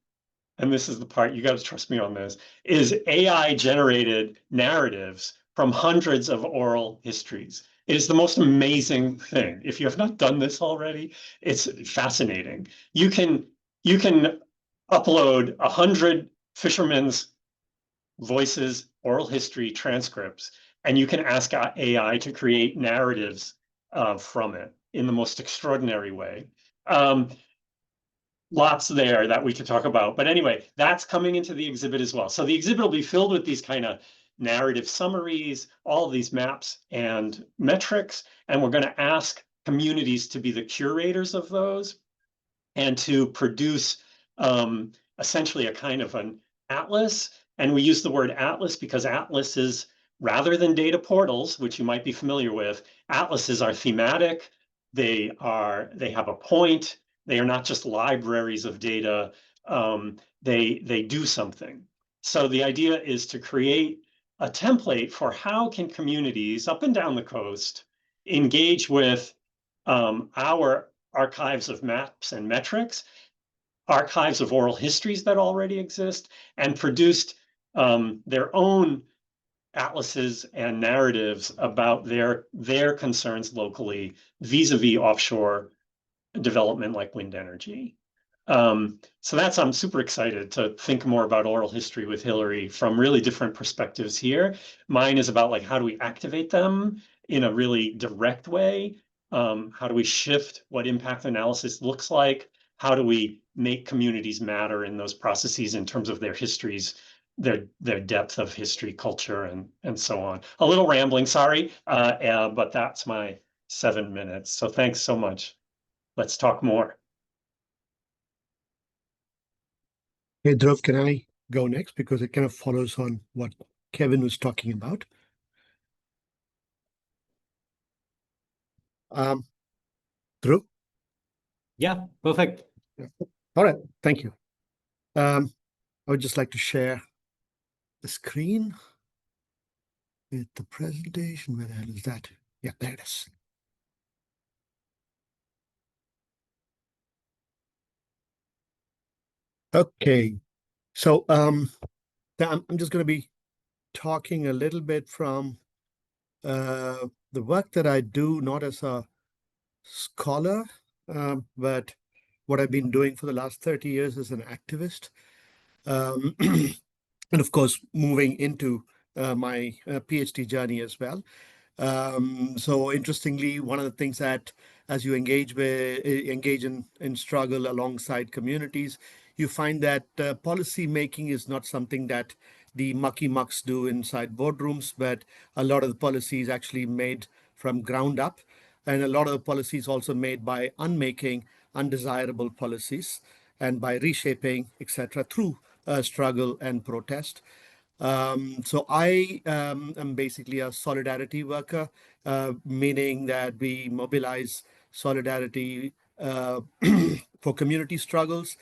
and this is the part, you got to trust me on this, is AI generated narratives from hundreds of oral histories. It is the most amazing thing. If you have not done this already, it's fascinating. You can upload 100 fishermen's voices, oral history transcripts, and you can ask AI to create narratives from it in the most extraordinary way. Lots there that we could talk about. But anyway, that's coming into the exhibit as well. So the exhibit will be filled with these kind of narrative summaries, all of these maps and metrics, and we're going to ask communities to be the curators of those and to produce essentially a kind of an atlas. And we use the word atlas because atlases, rather than data portals, which you might be familiar with, atlases are thematic. They have a point. They are not just libraries of data. They do something. So the idea is to create a template for how can communities up and down the coast engage with our archives of maps and metrics, archives of oral histories that already exist, and produced their own atlases and narratives about their concerns locally vis-a-vis offshore development like wind energy. So I'm super excited to think more about oral history with Hillary from really different perspectives here. Mine is about like, how do we activate them in a really direct way? How do we shift what impact analysis looks like? How do we make communities matter in those processes in terms of their histories, their depth of history, culture, and so on. A little rambling, sorry, but that's my 7 minutes. So thanks so much. Let's talk more. Hey, Dhruv, can I go next? Because it kind of follows on what Kevin was talking about. Dhruv? Yeah, perfect. Yeah. All right, thank you. I would just like to share the screen with the presentation. Where the hell is that? Yeah, there it is. Okay, so I'm just going to be talking a little bit from the work that I do, not as a scholar, but what I've been doing for the last 30 years as an activist. And of course, moving into my PhD journey as well. So interestingly, one of the things that as you engage in struggle alongside communities, you find that policy making is not something that the mucky mucks do inside boardrooms, but a lot of the policy is actually made from ground up. And a lot of the policies also made by unmaking undesirable policies and by reshaping, etc., through struggle and protest. So I am basically a solidarity worker, meaning that we mobilize solidarity for community struggles.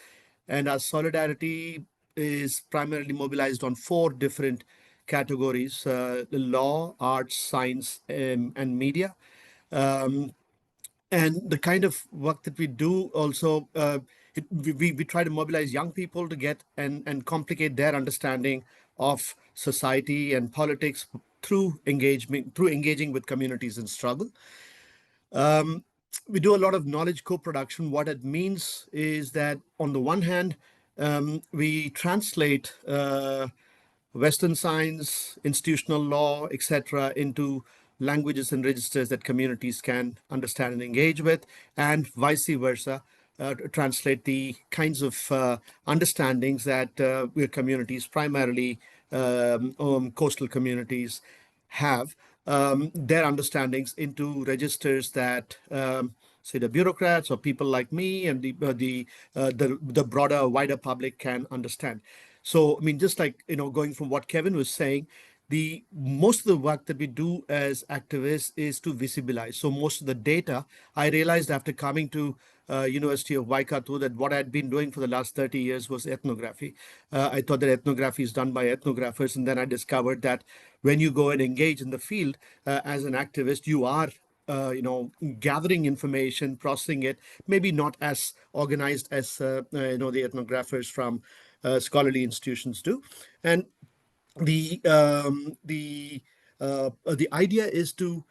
And our solidarity is primarily mobilized on 4 different categories: law, arts, science, and media. Um, and the kind of work that we do also, we try to mobilize young people to get and complicate their understanding of society and politics through engaging with communities in struggle. We do a lot of knowledge co-production. What it means is that on the one hand, we translate Western science, institutional law, etc., into languages and registers that communities can understand and engage with, and vice versa, to translate the kinds of understandings that communities, primarily coastal communities, have, their understandings into registers that say the bureaucrats or people like me and the broader, wider public can understand. So, I mean, just like, going from what Kevin was saying, the most of the work that we do as activists is to visibilize. So most of the data, I realized after coming to University of Waikato that what I had been doing for the last 30 years was ethnography. I thought that ethnography is done by ethnographers, and then I discovered that when you go and engage in the field as an activist, you are gathering information, processing it, maybe not as organized as the ethnographers from scholarly institutions do. And the idea is to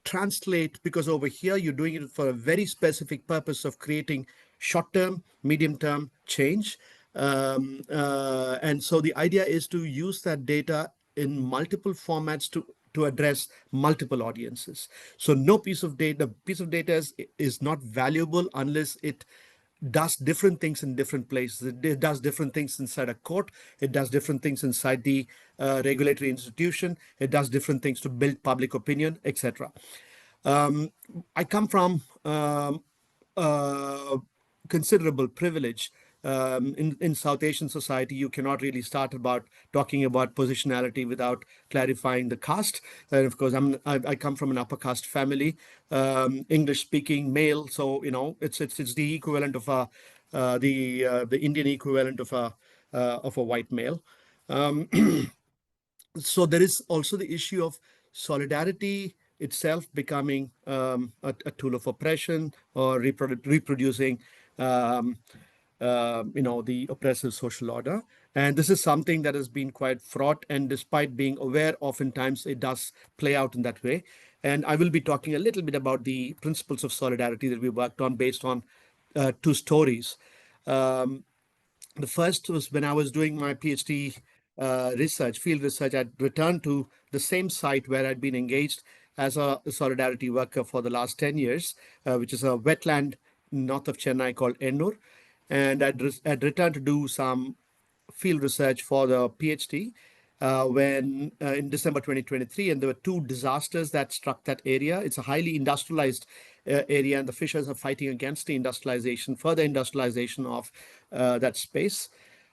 translate, because over here you're doing it for a very specific purpose of creating short-term, medium-term change. And so the idea is to use that data in multiple formats to address multiple audiences. So no piece of data is not valuable unless it does different things in different places. It does different things inside a court. It does different things inside the regulatory institution. It does different things to build public opinion, etc. I come from considerable privilege. In South Asian society, you cannot really start talking about positionality without clarifying the caste. And of course, I come from an upper caste family, English speaking, male. So it's the equivalent of the Indian equivalent of a white male. So there is also the issue of solidarity itself becoming a tool of oppression or reproducing the oppressive social order. And this is something that has been quite fraught, and despite being aware, oftentimes it does play out in that way. And I will be talking a little bit about the principles of solidarity that we worked on based on 2 stories. The first was when I was doing my PhD field research. I'd returned to the same site where I'd been engaged as a solidarity worker for the last 10 years, which is a wetland north of Chennai called Ennur. And I'd returned to do some field research for the PhD when in December 2023, and there were 2 disasters that struck that area. It's a highly industrialized area, and the fishers are fighting against the further industrialization of that space.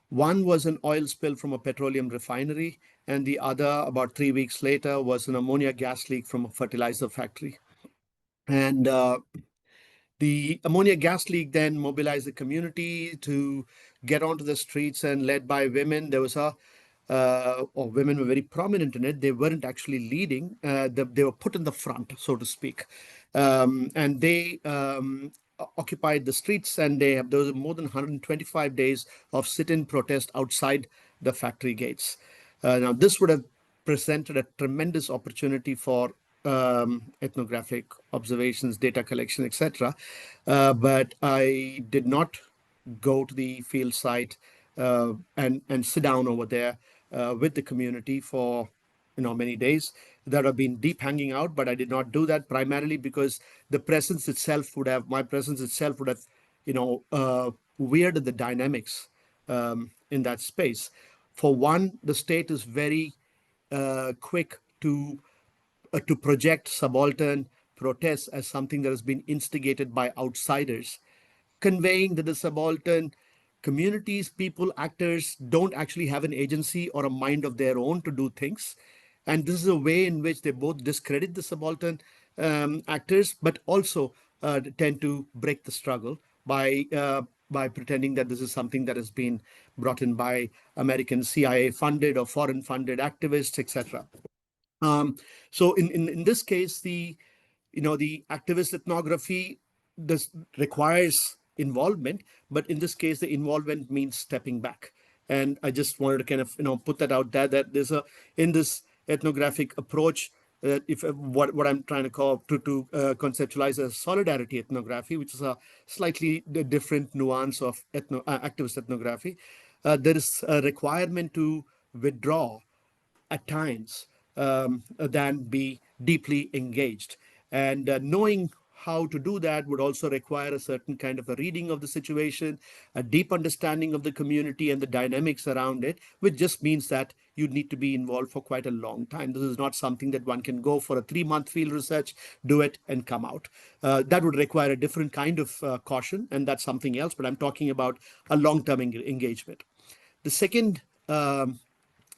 One was an oil spill from a petroleum refinery, and the other, about 3 weeks later, was an ammonia gas leak from a fertilizer factory. And the ammonia gas leak then mobilized the community to get onto the streets, and led by women. There was women were very prominent in it. They weren't actually leading. They were put in the front, so to speak. And they occupied the streets, and there was more than 125 days of sit-in protest outside the factory gates. Now, this would have presented a tremendous opportunity for ethnographic observations, data collection, etc. But I did not go to the field site and sit down over there with the community for many days. There have been deep hanging out, but I did not do that primarily because my presence itself would have weirded the dynamics in that space. For one, the state is very quick to project subaltern protests as something that has been instigated by outsiders, conveying that the subaltern communities, people, actors don't actually have an agency or a mind of their own to do things. And this is a way in which they both discredit the subaltern actors, but also tend to break the struggle by pretending that this is something that has been brought in by American CIA funded or foreign funded activists, etc. So in this case, the activist ethnography requires involvement, but in this case, the involvement means stepping back. And I just wanted to kind of put that out there, that there's in this ethnographic approach, if what I'm trying to call to conceptualize as solidarity ethnography, which is a slightly different nuance of activist ethnography, there is a requirement to withdraw at times than be deeply engaged. And knowing how to do that would also require a certain kind of a reading of the situation, a deep understanding of the community and the dynamics around it, which just means that you need to be involved for quite a long time. This is not something that one can go for a 3-month field research, do it and come out. That would require a different kind of caution, and that's something else, but I'm talking about a long-term engagement. The second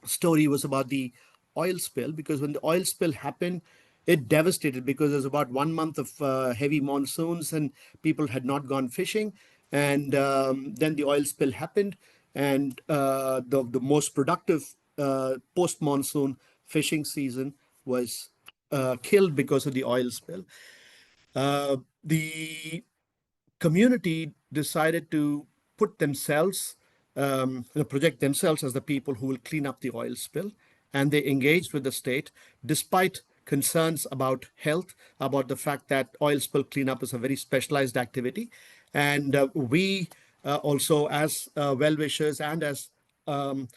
story was about the oil spill, because when the oil spill happened, it devastated, because there's about 1 month of heavy monsoons and people had not gone fishing. And then the oil spill happened, and the most productive post-monsoon fishing season was killed because of the oil spill. The community decided to put themselves, project themselves as the people who will clean up the oil spill. And they engaged with the state despite concerns about health, about the fact that oil spill cleanup is a very specialized activity. And we also, as well-wishers and as a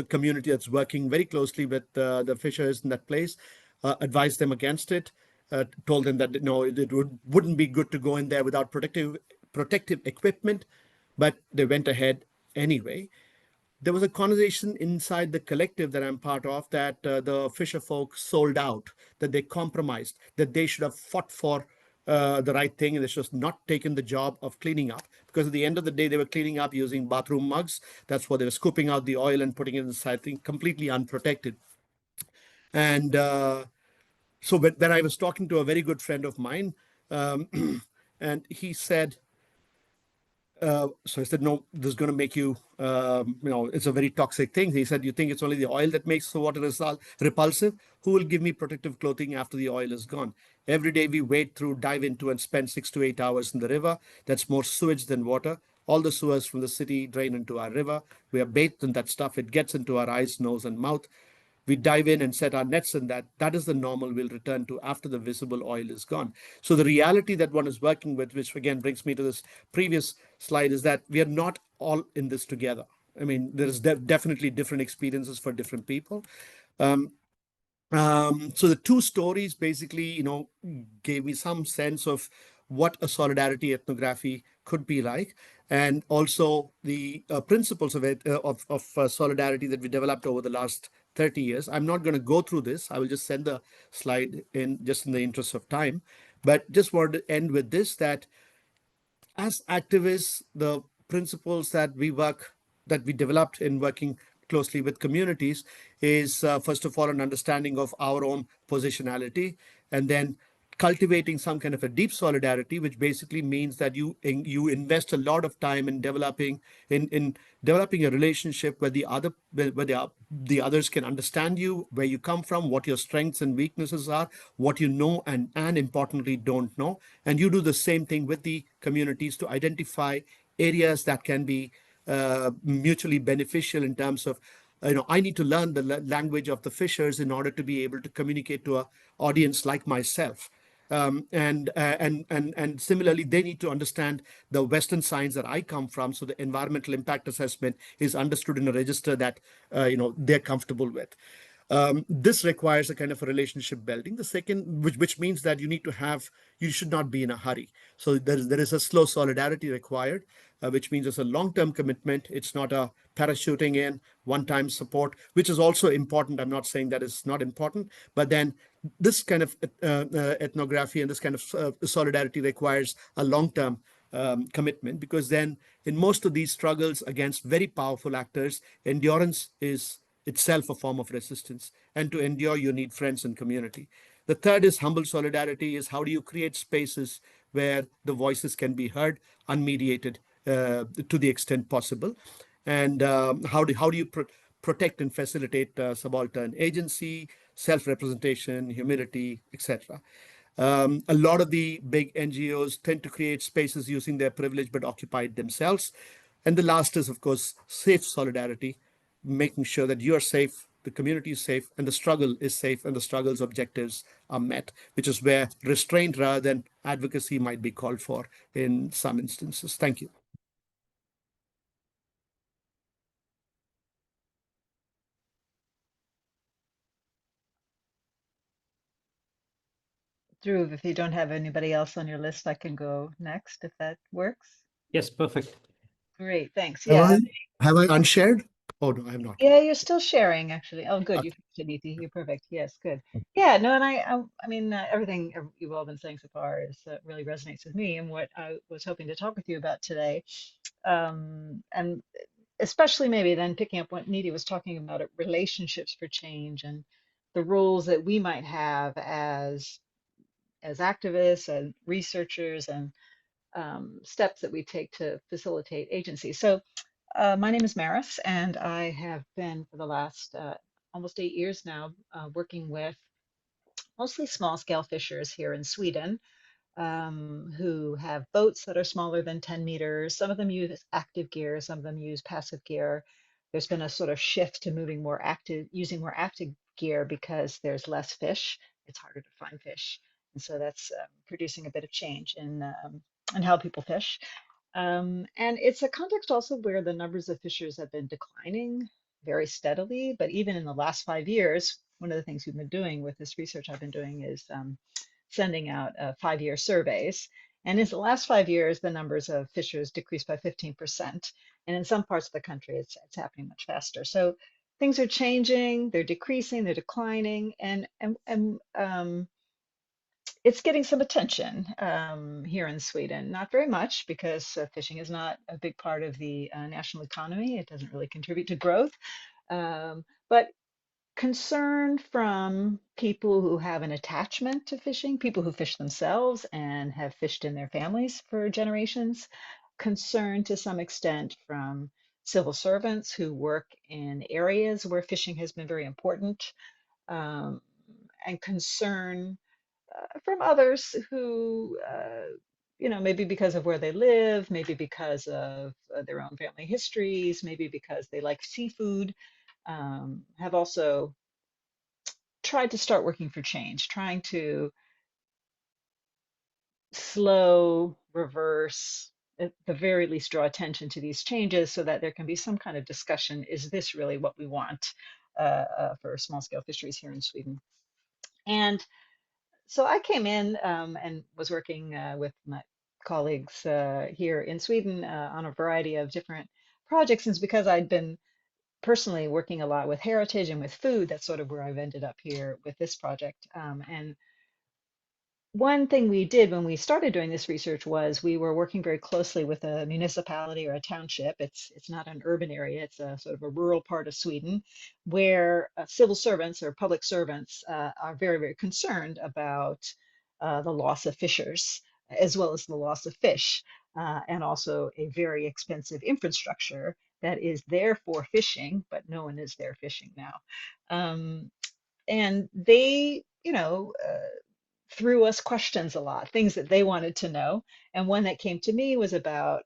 community that's working very closely with the fishers in that place, advised them against it, told them that it wouldn't be good to go in there without protective equipment, but they went ahead anyway. There was a conversation inside the collective that I'm part of that the fisher folk sold out, that they compromised, that they should have fought for the right thing, and they should have not taken the job of cleaning up, because at the end of the day, they were cleaning up using bathroom mugs. That's what they were scooping out the oil and putting it inside, completely unprotected. And so when I was talking to a very good friend of mine, and he said, so I said, no, this is going to make you, it's a very toxic thing. He said, you think it's only the oil that makes the water repulsive? Who will give me protective clothing after the oil is gone? Every day we wade through, dive into, and spend 6 to 8 hours in the river. That's more sewage than water. All the sewers from the city drain into our river. We are bathed in that stuff. It gets into our eyes, nose, and mouth. We dive in and set our nets in that. That is the normal we'll return to after the visible oil is gone. So the reality that one is working with, which again brings me to this previous slide, is that we are not all in this together. I mean, there's definitely different experiences for different people. So the two stories basically, gave me some sense of what a solidarity ethnography could be like, and also the principles of it, of solidarity that we developed over the last 30 years. I'm not going to go through this. I will just send the slide in just in the interest of time, but just wanted to end with this, that as activists, the principles that we developed in working closely with communities is first of all an understanding of our own positionality, and then cultivating some kind of a deep solidarity, which basically means that you invest a lot of time in developing a relationship where the others can understand you, where you come from, what your strengths and weaknesses are, what you know and importantly don't know, and you do the same thing with the communities to identify areas that can be mutually beneficial in terms of, I need to learn the language of the fishers in order to be able to communicate to an audience like myself. And similarly, they need to understand the Western science that I come from, so the environmental impact assessment is understood in a register that they're comfortable with. This requires a kind of a relationship building. The second, which means that you should not be in a hurry. So there is a slow solidarity required, which means it's a long-term commitment. It's not a parachuting in, one-time support, which is also important. I'm not saying that it's not important, but then this kind of ethnography and this kind of solidarity requires a long-term commitment, because then in most of these struggles against very powerful actors, endurance is itself a form of resistance. And to endure, you need friends and community. The third is humble solidarity, is how do you create spaces where the voices can be heard, unmediated to the extent possible. And how do you protect and facilitate subaltern agency, self-representation, humility, etc. A lot of the big NGOs tend to create spaces using their privilege but occupied themselves. And the last is, of course, safe solidarity, making sure that you are safe, the community is safe, and the struggle is safe, and the struggle's objectives are met, which is where restraint rather than advocacy might be called for in some instances. Thank you. Dhruv, if you don't have anybody else on your list, I can go next if that works. Yes, perfect. Great, thanks. Have Yeah. have I unshared? Oh, no, I have not. Yeah, you're still sharing actually. Oh, good. Okay. You finished it, Neeti. You're perfect. Yes, good. Yeah, no, and I mean, everything you've all been saying so far is really resonates with me and what I was hoping to talk with you about today. And especially maybe then picking up what Neeti was talking about, relationships for change and the roles that we might have as activists and researchers and steps that we take to facilitate agency. So my name is Maris, and I have been for the last almost 8 years now working with mostly small scale fishers here in Sweden who have boats that are smaller than 10 meters. Some of them use active gear, some of them use passive gear. There's been a sort of shift to using more active gear because there's less fish. It's harder to find fish. And so that's producing a bit of change in how people fish. And it's a context also where the numbers of fishers have been declining very steadily. But even in the last 5 years, one of the things we've been doing with this research I've been doing is sending out 5-year surveys. And in the last 5 years, the numbers of fishers decreased by 15%. And in some parts of the country, it's happening much faster. So things are changing, they're decreasing, they're declining, and it's getting some attention here in Sweden. Not very much because fishing is not a big part of the national economy. It doesn't really contribute to growth. But concern from people who have an attachment to fishing, people who fish themselves and have fished in their families for generations, concern to some extent from civil servants who work in areas where fishing has been very important, and concern from others who, maybe because of where they live, maybe because of their own family histories, maybe because they like seafood, have also tried to start working for change, trying to slow, reverse, at the very least draw attention to these changes so that there can be some kind of discussion. Is this really what we want for small scale fisheries here in Sweden? And so I came in and was working with my colleagues here in Sweden on a variety of different projects. And it's because I'd been personally working a lot with heritage and with food. That's sort of where I've ended up here with this project. And one thing we did when we started doing this research was we were working very closely with a municipality or a township. It's not an urban area, it's a sort of a rural part of Sweden where civil servants or public servants are very, very concerned about the loss of fishers as well as the loss of fish and also a very expensive infrastructure that is there for fishing, but no one is there fishing now. And they, threw us questions a lot, things that they wanted to know. And one that came to me was about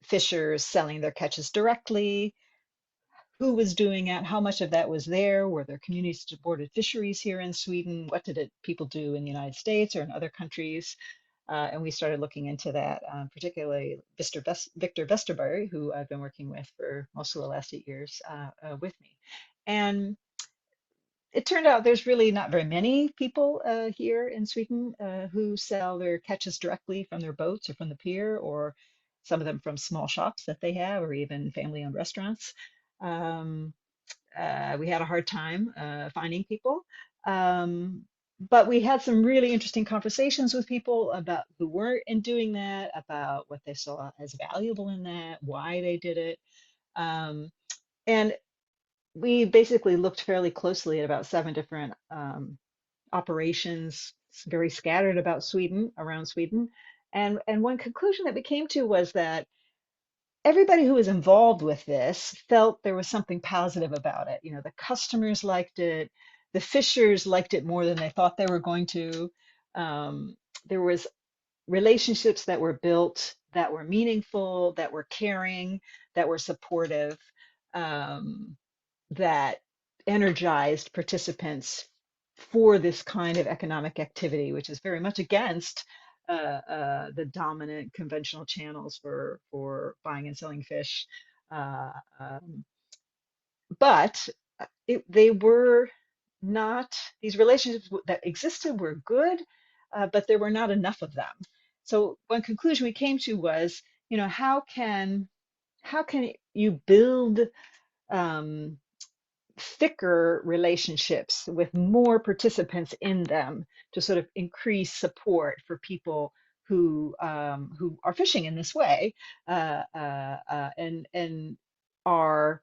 fishers selling their catches directly, who was doing it, how much of that was there, were there community-supported fisheries here in Sweden, what did people do in the United States or in other countries? And we started looking into that, particularly Victor Vesterberg, who I've been working with for most of the last 8 years with me. And it turned out there's really not very many people here in Sweden who sell their catches directly from their boats or from the pier, or some of them from small shops that they have, or even family-owned restaurants. Um, we had a hard time finding people. But we had some really interesting conversations with people about who weren't in doing that, about what they saw as valuable in that, why they did it. And we basically looked fairly closely at about 7 different operations, very scattered about Sweden, around Sweden. And one conclusion that we came to was that everybody who was involved with this felt there was something positive about it. You know, the customers liked it, the fishers liked it more than they thought they were going to. There was relationships that were built that were meaningful, that were caring, that were supportive, that energized participants for this kind of economic activity, which is very much against the dominant conventional channels for buying and selling fish. Uh, um, but they were not, these relationships that existed were good, but there were not enough of them. So one conclusion we came to was, you know, how can you build um, thicker relationships with more participants in them to sort of increase support for people who are fishing in this way, and are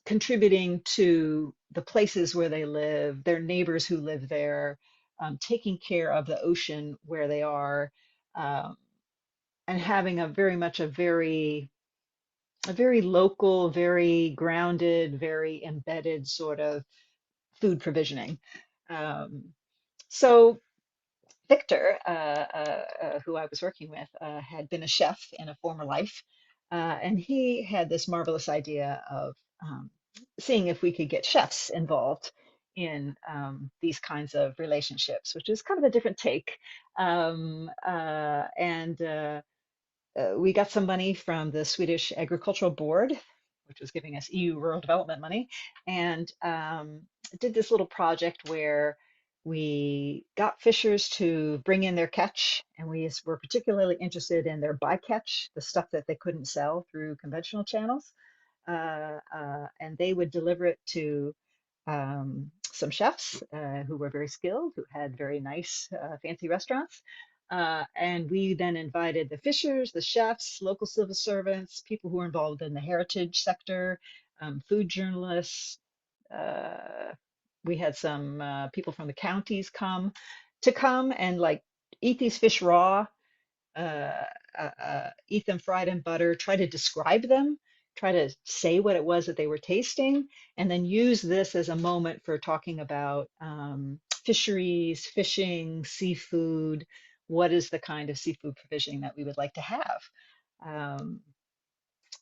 contributing to the places where they live, their neighbors who live there, taking care of the ocean where they are, um, and having a very much a very local, very grounded, very embedded sort of food provisioning. So Victor, who I was working with, had been a chef in a former life, and he had this marvelous idea of seeing if we could get chefs involved in these kinds of relationships, which is kind of a different take. And we got some money from the Swedish Agricultural Board, which was giving us EU rural development money, and did this little project where we got fishers to bring in their catch, and we were particularly interested in their bycatch, the stuff that they couldn't sell through conventional channels. And they would deliver it to some chefs who were very skilled, who had very nice, fancy restaurants. And we then invited the fishers, the chefs, local civil servants, people who were involved in the heritage sector, food journalists. We had some people from the counties come and like eat these fish raw, eat them fried in butter, try to describe them, try to say what it was that they were tasting, and then use this as a moment for talking about fisheries, fishing, seafood. What is the kind of seafood provisioning that we would like to have? And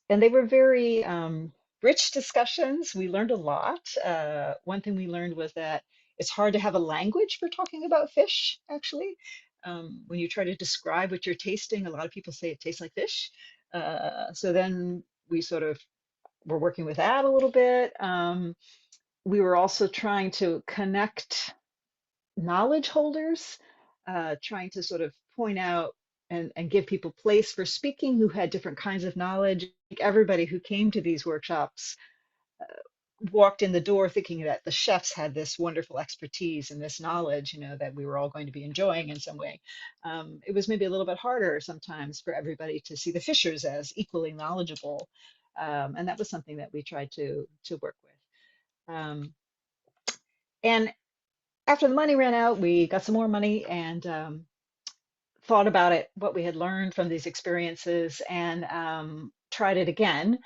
they were very rich discussions. We learned a lot. One thing we learned was that it's hard to have a language for talking about fish, actually. When you try to describe what you're tasting, a lot of people say it tastes like fish. So then we sort of were working with that a little bit. We were also trying to connect knowledge holders, trying to sort of point out and give people place for speaking who had different kinds of knowledge. Everybody who came to these workshops walked in the door thinking that the chefs had this wonderful expertise and this knowledge, you know, that we were all going to be enjoying in some way. It was maybe a little bit harder sometimes for everybody to see the fishers as equally knowledgeable. And that was something that we tried to work with. And after the money ran out, we got some more money and thought about it, what we had learned from these experiences, and tried it again,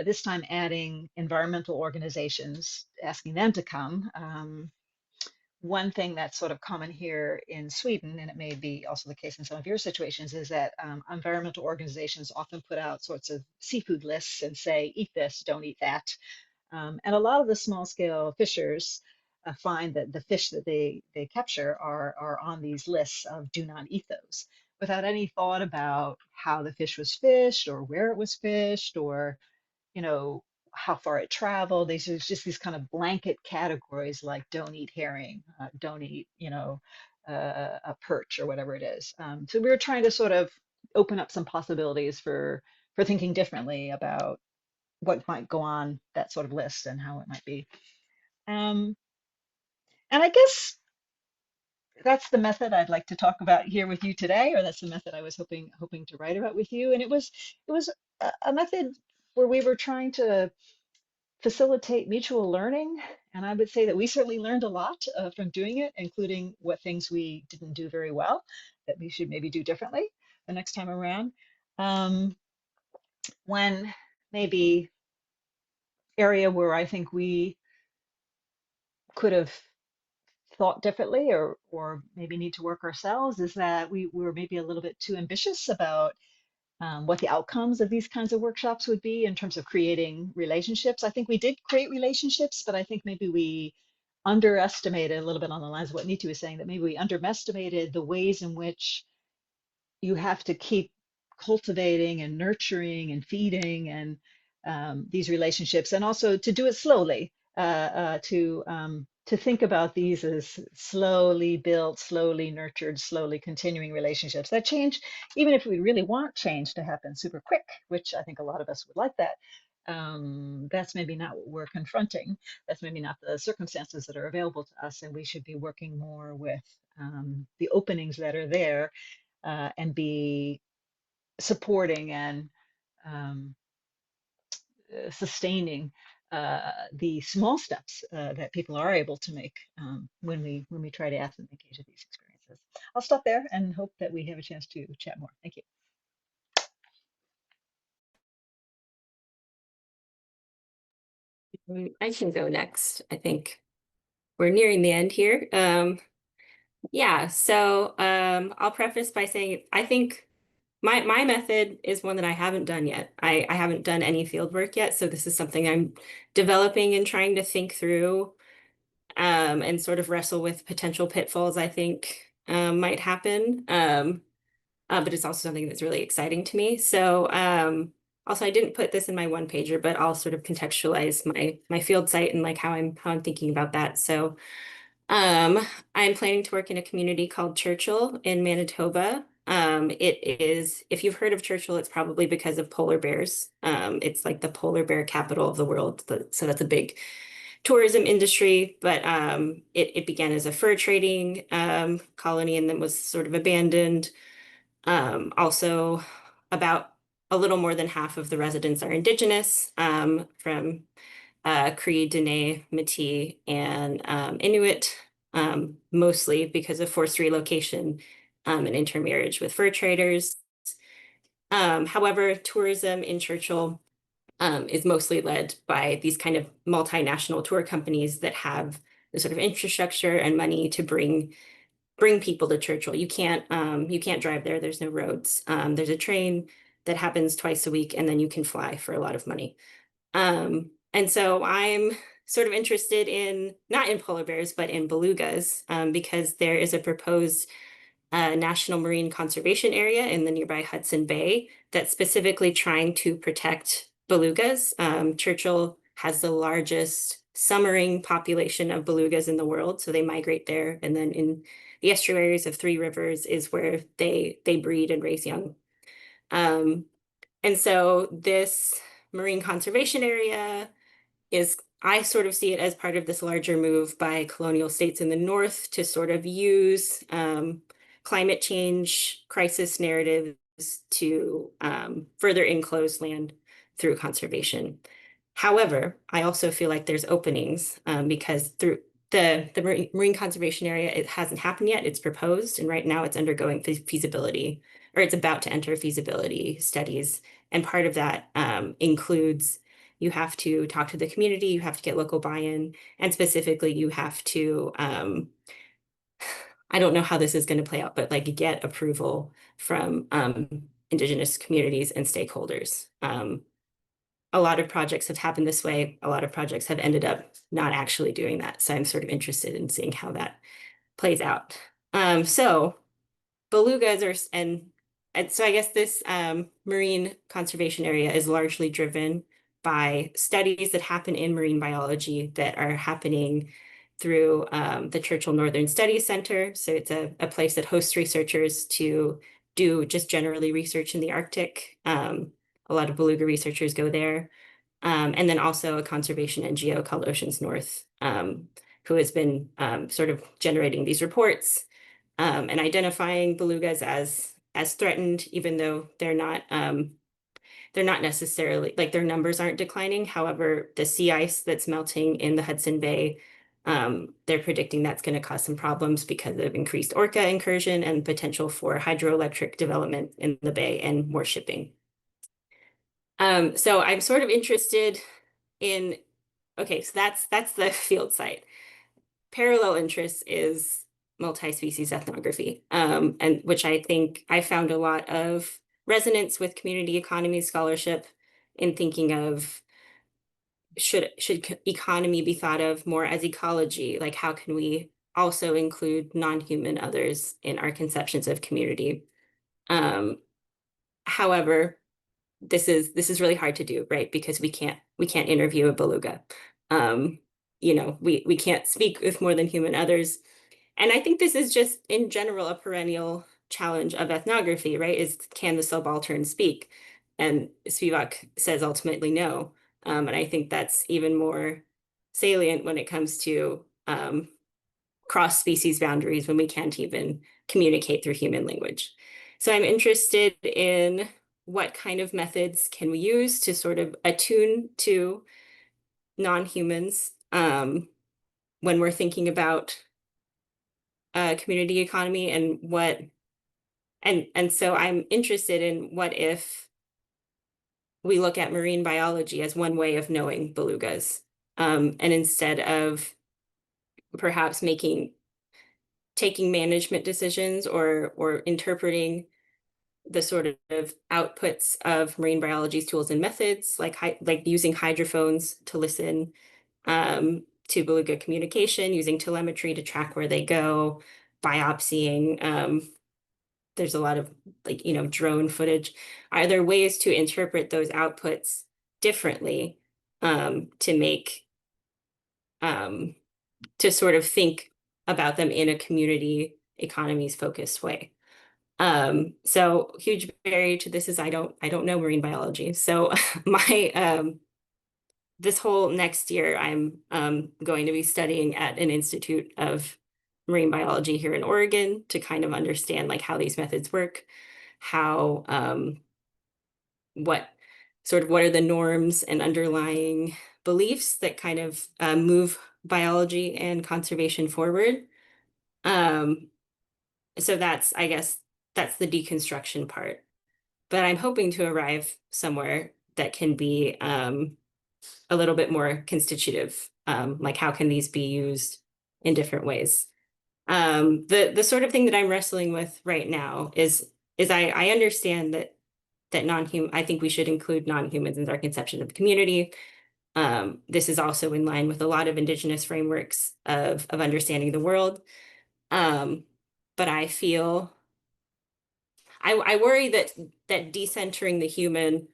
this time adding environmental organizations, asking them to come. One thing that's sort of common here in Sweden, and it may be also the case in some of your situations, is that environmental organizations often put out sorts of seafood lists and say, eat this, don't eat that. And a lot of the small scale fishers find that the fish that they capture are on these lists of do not eat those, without any thought about how the fish was fished or where it was fished, or, you know, how far it traveled. These are just these kind of blanket categories like don't eat herring, don't eat, a perch or whatever it is. So we were trying to sort of open up some possibilities for thinking differently about what might go on that sort of list and how it might be. And I guess that's the method I'd like to talk about here with you today, or that's the method I was hoping to write about with you. And it was a method where we were trying to facilitate mutual learning. And I would say that we certainly learned a lot from doing it, including what things we didn't do very well that we should maybe do differently the next time around. When maybe area where I think we could have thought differently or maybe need to work ourselves is that we were maybe a little bit too ambitious about what the outcomes of these kinds of workshops would be in terms of creating relationships. I think we did create relationships, but I think maybe we underestimated a little bit on the lines of what Nitu was saying, that maybe we underestimated the ways in which you have to keep cultivating and nurturing and feeding and these relationships, and also to do it slowly, to think about these as slowly built, slowly nurtured, slowly continuing relationships that change, even if we really want change to happen super quick, which I think a lot of us would like that. That's maybe not what we're confronting. That's maybe not the circumstances that are available to us, and we should be working more with the openings that are there and be supporting and sustaining the small steps that people are able to make when we try to ask them to engage in these experiences. I'll stop there and hope that we have a chance to chat more. Thank you. I can go next. I think we're nearing the end here. Yeah, so I'll preface by saying I think my method is one that I haven't done yet. I haven't done any field work yet, so this is something I'm developing and trying to think through and sort of wrestle with potential pitfalls I think might happen. But it's also something that's really exciting to me. So also I didn't put this in my one pager, but I'll sort of contextualize my field site and like how I'm thinking about that. So I'm planning to work in a community called Churchill in Manitoba. It is, if you've heard of Churchill, it's probably because of polar bears. It's like the polar bear capital of the world. So that's a big tourism industry, but it began as a fur trading colony and then was sort of abandoned. Also, about a little more than half of the residents are indigenous from Cree, Dene, Métis, and Inuit, mostly because of forced relocation and intermarriage with fur traders. However, tourism in Churchill is mostly led by these kind of multinational tour companies that have the sort of infrastructure and money to bring people to Churchill. You can't drive there. There's no roads. There's a train that happens twice a week, and then you can fly for a lot of money. And so I'm sort of interested in, not in polar bears, but in belugas, because there is a proposed national marine conservation area in the nearby Hudson Bay that's specifically trying to protect belugas. Churchill has the largest summering population of belugas in the world, so they migrate there. And then in the estuaries of Three Rivers is where they breed and raise young. And so this marine conservation area I sort of see it as part of this larger move by colonial states in the North to sort of use climate change crisis narratives to further enclose land through conservation. However, I also feel like there's openings because through the marine conservation area, it hasn't happened yet. It's proposed, and right now it's undergoing feasibility, or it's about to enter feasibility studies. And part of that includes you have to talk to the community, you have to get local buy-in, and specifically you have to, I don't know how this is going to play out, but like get approval from Indigenous communities and stakeholders. A lot of projects have happened this way. A lot of projects have ended up not actually doing that. So I'm sort of interested in seeing how that plays out. So belugas are, and so I guess this marine conservation area is largely driven by studies that happen in marine biology that are happening through the Churchill Northern Studies Center. So it's a place that hosts researchers to do just generally research in the Arctic. A lot of beluga researchers go there. And then also a conservation NGO called Oceans North, who has been sort of generating these reports and identifying belugas as threatened, even though they're not necessarily, like, their numbers aren't declining. However, the sea ice that's melting in the Hudson Bay, they're predicting that's going to cause some problems because of increased orca incursion and potential for hydroelectric development in the bay and more shipping. So I'm sort of interested in, okay, so that's the field site. Parallel interest is multi-species ethnography, and which I think I found a lot of resonance with community economy scholarship in thinking of should economy be thought of more as ecology? Like, how can we also include non-human others in our conceptions of community? However, this is really hard to do, right? Because we can't interview a beluga. You know, we can't speak with more than human others. And I think this is just in general a perennial challenge of ethnography, right? Is can the subaltern speak? And Spivak says ultimately no. And I think that's even more salient when it comes to cross-species boundaries when we can't even communicate through human language. So I'm interested in what kind of methods can we use to sort of attune to non-humans when we're thinking about community economy, and what, and so I'm interested in what if we look at marine biology as one way of knowing belugas, and instead of perhaps taking management decisions or interpreting the sort of outputs of marine biology's tools and methods, like using hydrophones to listen to beluga communication, using telemetry to track where they go, biopsying. There's a lot of, like, you know, drone footage. Are there ways to interpret those outputs differently to make to sort of think about them in a community economies focused way? So huge barrier to this is I don't know marine biology. So my this whole next year I'm going to be studying at an institute of marine biology here in Oregon to kind of understand like how these methods work, how what are the norms and underlying beliefs that kind of move biology and conservation forward. So that's, I guess, that's the deconstruction part. But I'm hoping to arrive somewhere that can be a little bit more constitutive. Like, how can these be used in different ways? The sort of thing that I'm wrestling with right now is I understand that I think we should include non-humans in our conception of community. This is also in line with a lot of Indigenous frameworks of understanding the world. But I feel I worry that decentering the human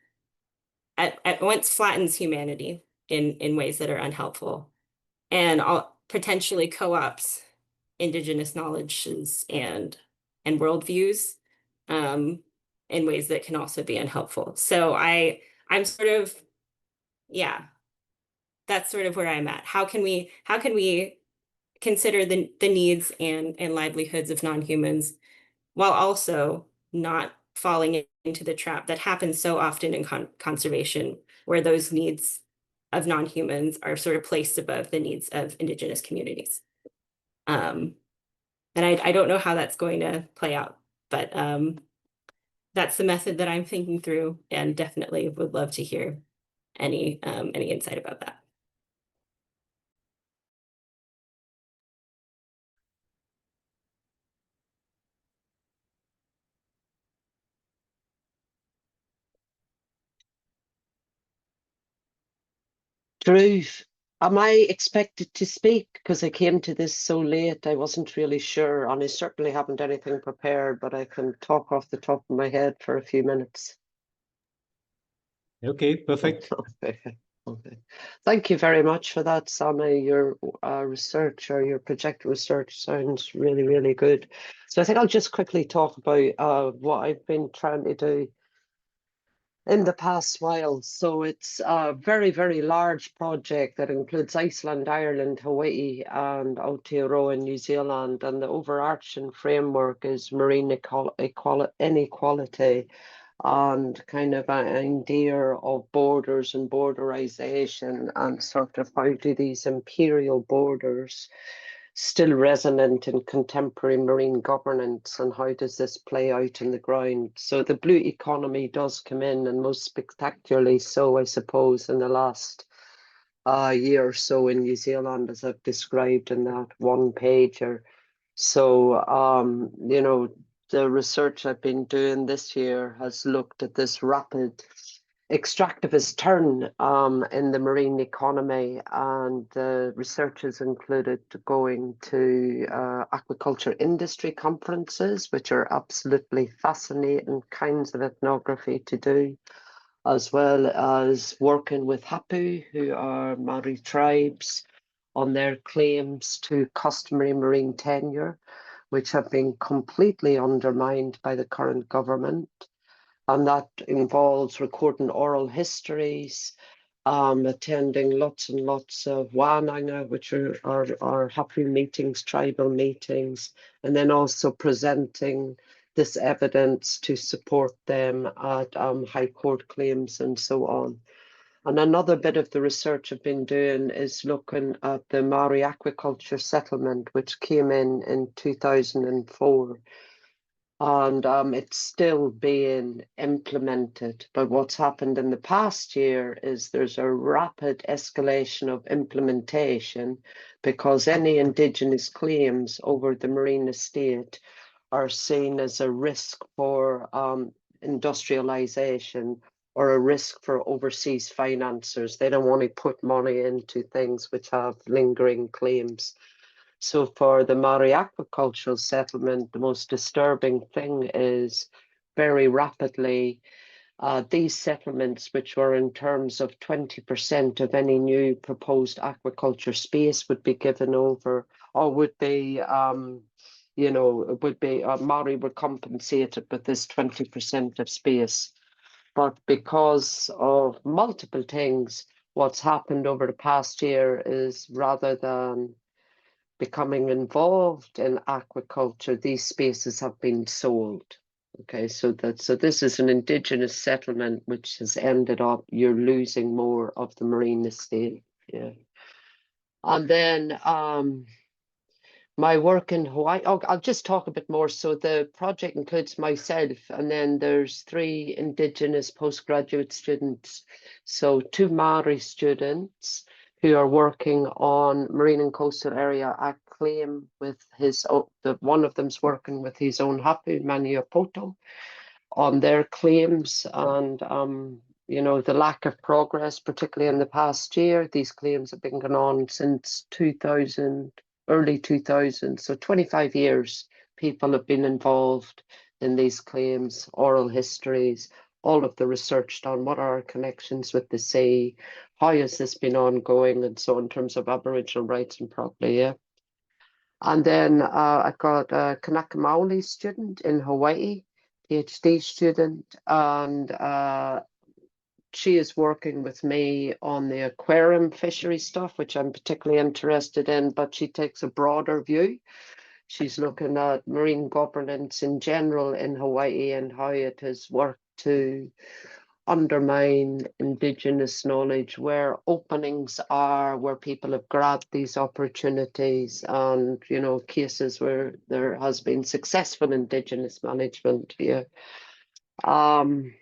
at once flattens humanity in ways that are unhelpful, and potentially co-ops Indigenous knowledges and worldviews in ways that can also be unhelpful. So I'm sort of, yeah, that's sort of where I'm at. How can we consider the needs and livelihoods of non-humans while also not falling into the trap that happens so often in conservation, where those needs of non-humans are sort of placed above the needs of Indigenous communities. And I don't know how that's going to play out, but that's the method that I'm thinking through, and definitely would love to hear any insight about that. Drew, am I expected to speak? Because I came to this so late, I wasn't really sure, and I certainly haven't anything prepared, but I can talk off the top of my head for a few minutes. Okay, perfect. Okay. Okay. Thank you very much for that, Sammy. Your research or your project research sounds really, really good. So I think I'll just quickly talk about what I've been trying to do in the past while. So it's a very, very large project that includes Iceland, Ireland, Hawaii, and Aotearoa in New Zealand. And the overarching framework is marine inequality and kind of an idea of borders and borderization and sort of how do these imperial borders still resonant in contemporary marine governance, and how does this play out in the ground? So the blue economy does come in, and most spectacularly so, I suppose, in the last year or so in New Zealand, as I've described in that one pager. So, you know, the research I've been doing this year has looked at this rapid extractivist turn in the marine economy, and the research has included going to aquaculture industry conferences, which are absolutely fascinating kinds of ethnography to do, as well as working with Hapu, who are Maori tribes, on their claims to customary marine tenure, which have been completely undermined by the current government. And that involves recording oral histories, attending lots and lots of wānanga, which are hapu meetings, tribal meetings, and then also presenting this evidence to support them at High Court claims and so on. And another bit of the research I've been doing is looking at the Maori aquaculture settlement, which came in 2004. And it's still being implemented. But what's happened in the past year is there's a rapid escalation of implementation, because any Indigenous claims over the marine estate are seen as a risk for industrialization or a risk for overseas financiers. They don't want to put money into things which have lingering claims. So for the Maori aquacultural settlement, the most disturbing thing is very rapidly these settlements, which were in terms of 20% of any new proposed aquaculture space, would be given over, or would be, you know, would be Maori were compensated with this 20% of space. But because of multiple things, what's happened over the past year is, rather than becoming involved in aquaculture, these spaces have been sold. Okay, so this is an Indigenous settlement which has ended up, you're losing more of the marine estate. Yeah. And then my work in Hawaii, I'll just talk a bit more. So the project includes myself, and then there's 3 Indigenous postgraduate students. So 2 Maori students who are working on marine and coastal area act claim with his own, one of them's working with his own hapu, Maniapoto, on their claims, and you know, the lack of progress, particularly in the past year. These claims have been going on since 2000, early 2000s, so 25 years people have been involved in these claims, oral histories, all of the research done, what are our connections with the sea, how has this been ongoing, and so in terms of Aboriginal rights and property, yeah. And then I've got a Kanaka Maoli student in Hawaii, PhD student, and she is working with me on the aquarium fishery stuff, which I'm particularly interested in, but she takes a broader view. She's looking at marine governance in general in Hawaii and how it has worked to undermine Indigenous knowledge, where openings are, where people have grabbed these opportunities, and, you know, cases where there has been successful Indigenous management here. And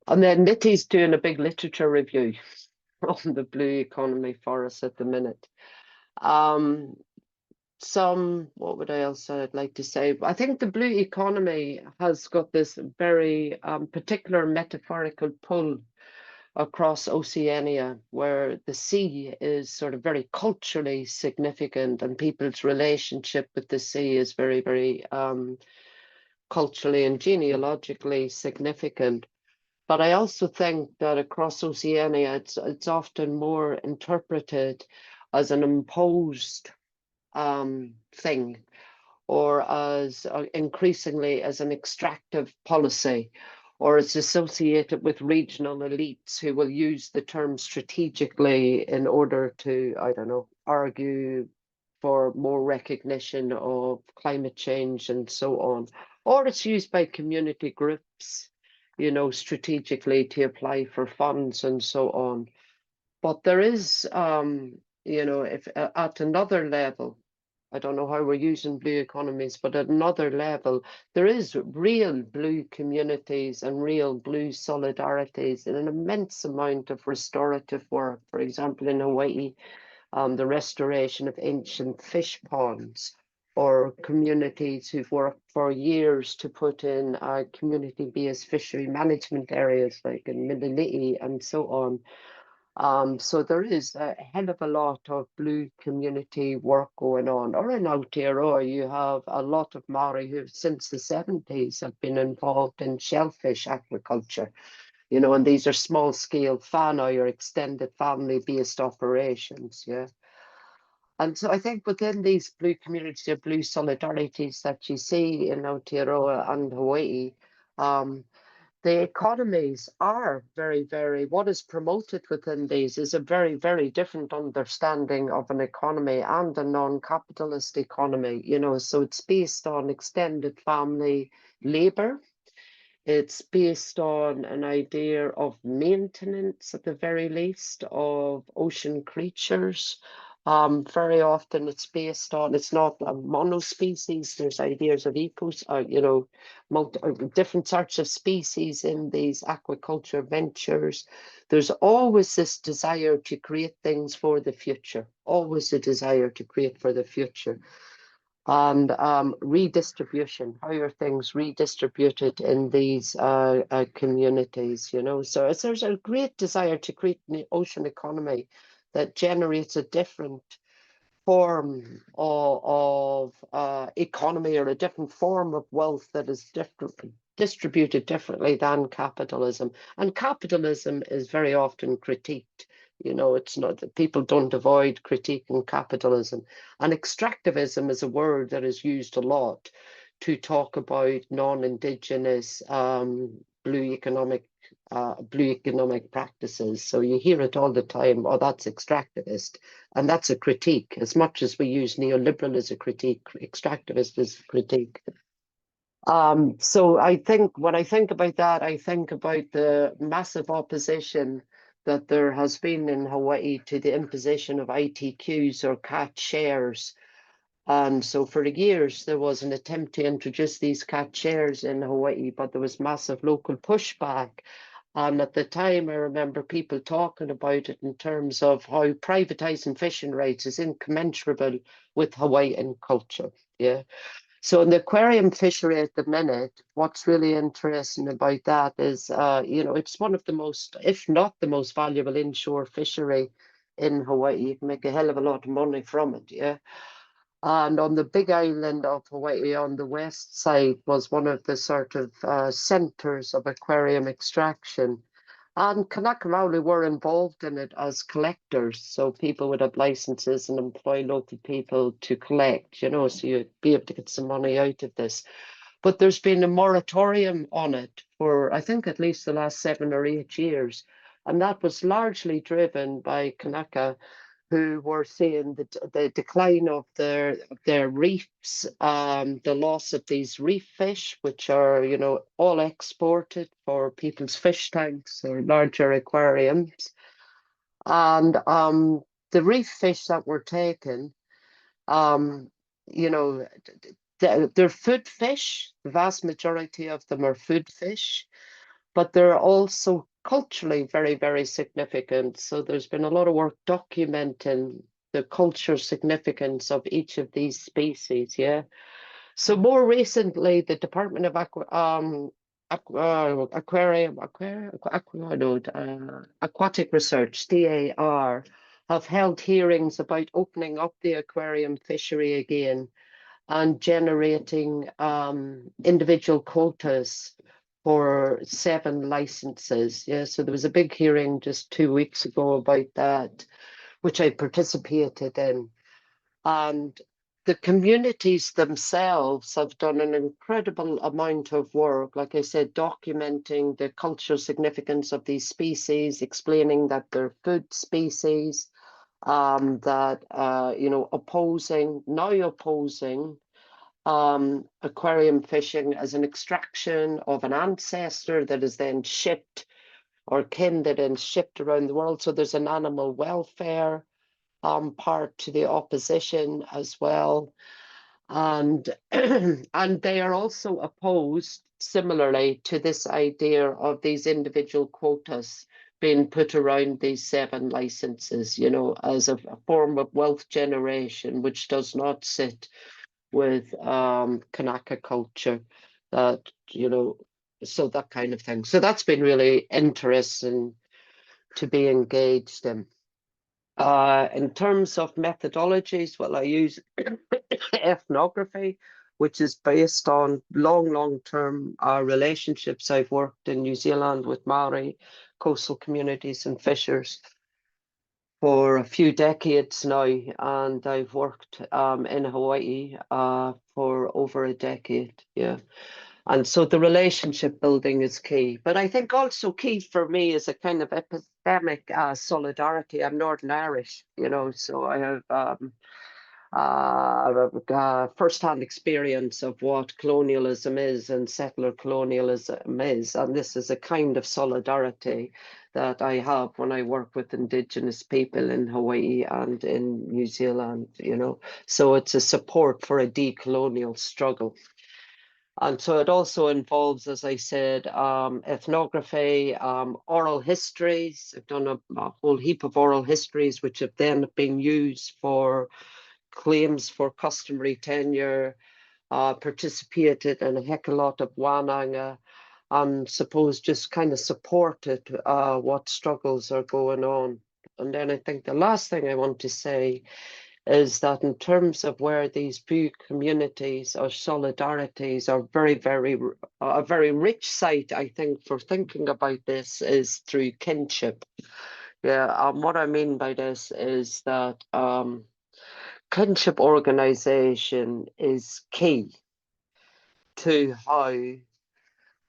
then Nitty's doing a big literature review on the blue economy for us at the minute. What would I also like to say? I think the blue economy has got this very particular metaphorical pull across Oceania, where the sea is sort of very culturally significant, and people's relationship with the sea is very, very culturally and genealogically significant. But I also think that across Oceania, it's often more interpreted as an imposed thing, or as increasingly as an extractive policy, or it's associated with regional elites who will use the term strategically in order to, I don't know, argue for more recognition of climate change and so on. Or it's used by community groups, you know, strategically to apply for funds and so on. But there is, you know, if at another level, I don't know how we're using blue economies, but at another level, there is real blue communities and real blue solidarities and an immense amount of restorative work. For example, in Hawaii, the restoration of ancient fish ponds, or communities who've worked for years to put in community-based fishery management areas like in Mililiti and so on. So there is a hell of a lot of blue community work going on. Or in Aotearoa, you have a lot of Maori who since the 70s have been involved in shellfish aquaculture, you know, and these are small scale whānau or extended family based operations, yeah. And so I think within these blue communities or blue solidarities that you see in Aotearoa and Hawaii, the economies are very, very, what is promoted within these is a very, very different understanding of an economy and a non-capitalist economy, you know, so it's based on extended family labor. It's based on an idea of maintenance, at the very least, of ocean creatures. Very often it's based on, it's not a monospecies, there's ideas of you know, different sorts of species in these aquaculture ventures. There's always this desire to create things for the future, always a desire to create for the future. And redistribution, how are things redistributed in these communities, you know? So there's a great desire to create an ocean economy that generates a different form of economy, or a different form of wealth that is distributed differently than capitalism. And capitalism is very often critiqued. You know, it's not that people don't avoid critiquing capitalism. And extractivism is a word that is used a lot to talk about non-Indigenous blue economic practices. So you hear it all the time, oh, that's extractivist. And that's a critique. As much as we use neoliberal as a critique, extractivist is a critique. So I think when I think about that, I think about the massive opposition that there has been in Hawaii to the imposition of ITQs, or cat shares. And so for years, there was an attempt to introduce these cat shares in Hawaii, but there was massive local pushback. And at the time, I remember people talking about it in terms of how privatizing fishing rights is incommensurable with Hawaiian culture. Yeah. So in the aquarium fishery at the minute, what's really interesting about that is, you know, it's one of the most, if not the most valuable inshore fishery in Hawaii. You can make a hell of a lot of money from it, yeah. And on the big island of Hawaii on the west side was one of the sort of centers of aquarium extraction. And Kanaka Maoli were involved in it as collectors. So people would have licenses and employ local people to collect, you know, so you'd be able to get some money out of this. But there's been a moratorium on it for, I think, at least the last 7 or 8 years. And that was largely driven by Kanaka, who were seeing the decline of their reefs, the loss of these reef fish, which are, you know, all exported for people's fish tanks or larger aquariums. And the reef fish that were taken, you know, they're food fish. The vast majority of them are food fish, but they're also culturally very, very significant. So there's been a lot of work documenting the cultural significance of each of these species, yeah. So more recently, the Department of Aquatic Research, DAR, have held hearings about opening up the aquarium fishery again. and generating individual quotas for 7 licenses. Yeah, so there was a big hearing just 2 weeks ago about that, which I participated in. And the communities themselves have done an incredible amount of work, like I said, documenting the cultural significance of these species, explaining that they're food species, that, you know, now opposing aquarium fishing as an extraction of an ancestor that is then shipped, or kin that is shipped around the world. So there's an animal welfare part to the opposition as well. And and they are also opposed similarly to this idea of these individual quotas being put around these 7 licenses, you know, as a form of wealth generation, which does not sit with Kanaka culture, that, you know, so that kind of thing. So that's been really interesting to be engaged in. In terms of methodologies, well, I use ethnography, which is based on long-term relationships. I've worked in New Zealand with Maori coastal communities and fishers for a few decades now, and I've worked in Hawaii for over a decade. Yeah. And so the relationship building is key. But I think also key for me is a kind of epistemic solidarity. I'm Northern Irish, you know, so I have first-hand experience of what colonialism is and settler colonialism is. And this is a kind of solidarity that I have when I work with Indigenous people in Hawaii and in New Zealand, you know. So it's a support for a decolonial struggle. And so it also involves, as I said, ethnography, oral histories. I've done a whole heap of oral histories, which have then been used for claims for customary tenure, participated in a heck of a lot of wānanga, and suppose just kind of supported what struggles are going on. And then I think the last thing I want to say is that in terms of where these blue communities or solidarities are a very rich site, I think, for thinking about this is through kinship. Yeah, what I mean by this is that kinship organization is key to how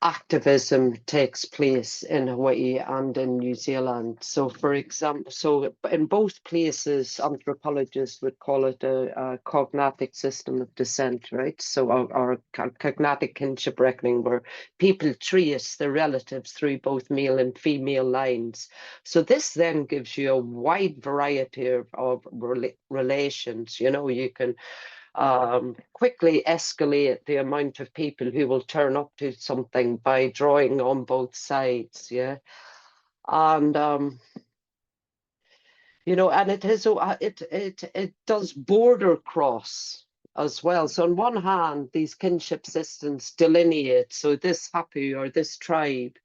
activism takes place in Hawaii and in New Zealand. So for example, so in both places, anthropologists would call it a cognatic system of descent, right? So our cognatic kinship reckoning, where people trace their relatives through both male and female lines. So this then gives you a wide variety of relations. You know, you can quickly escalate the amount of people who will turn up to something by drawing on both sides. Yeah. And you know, and it does border cross as well. So on one hand, these kinship systems delineate, so this hapu or this tribe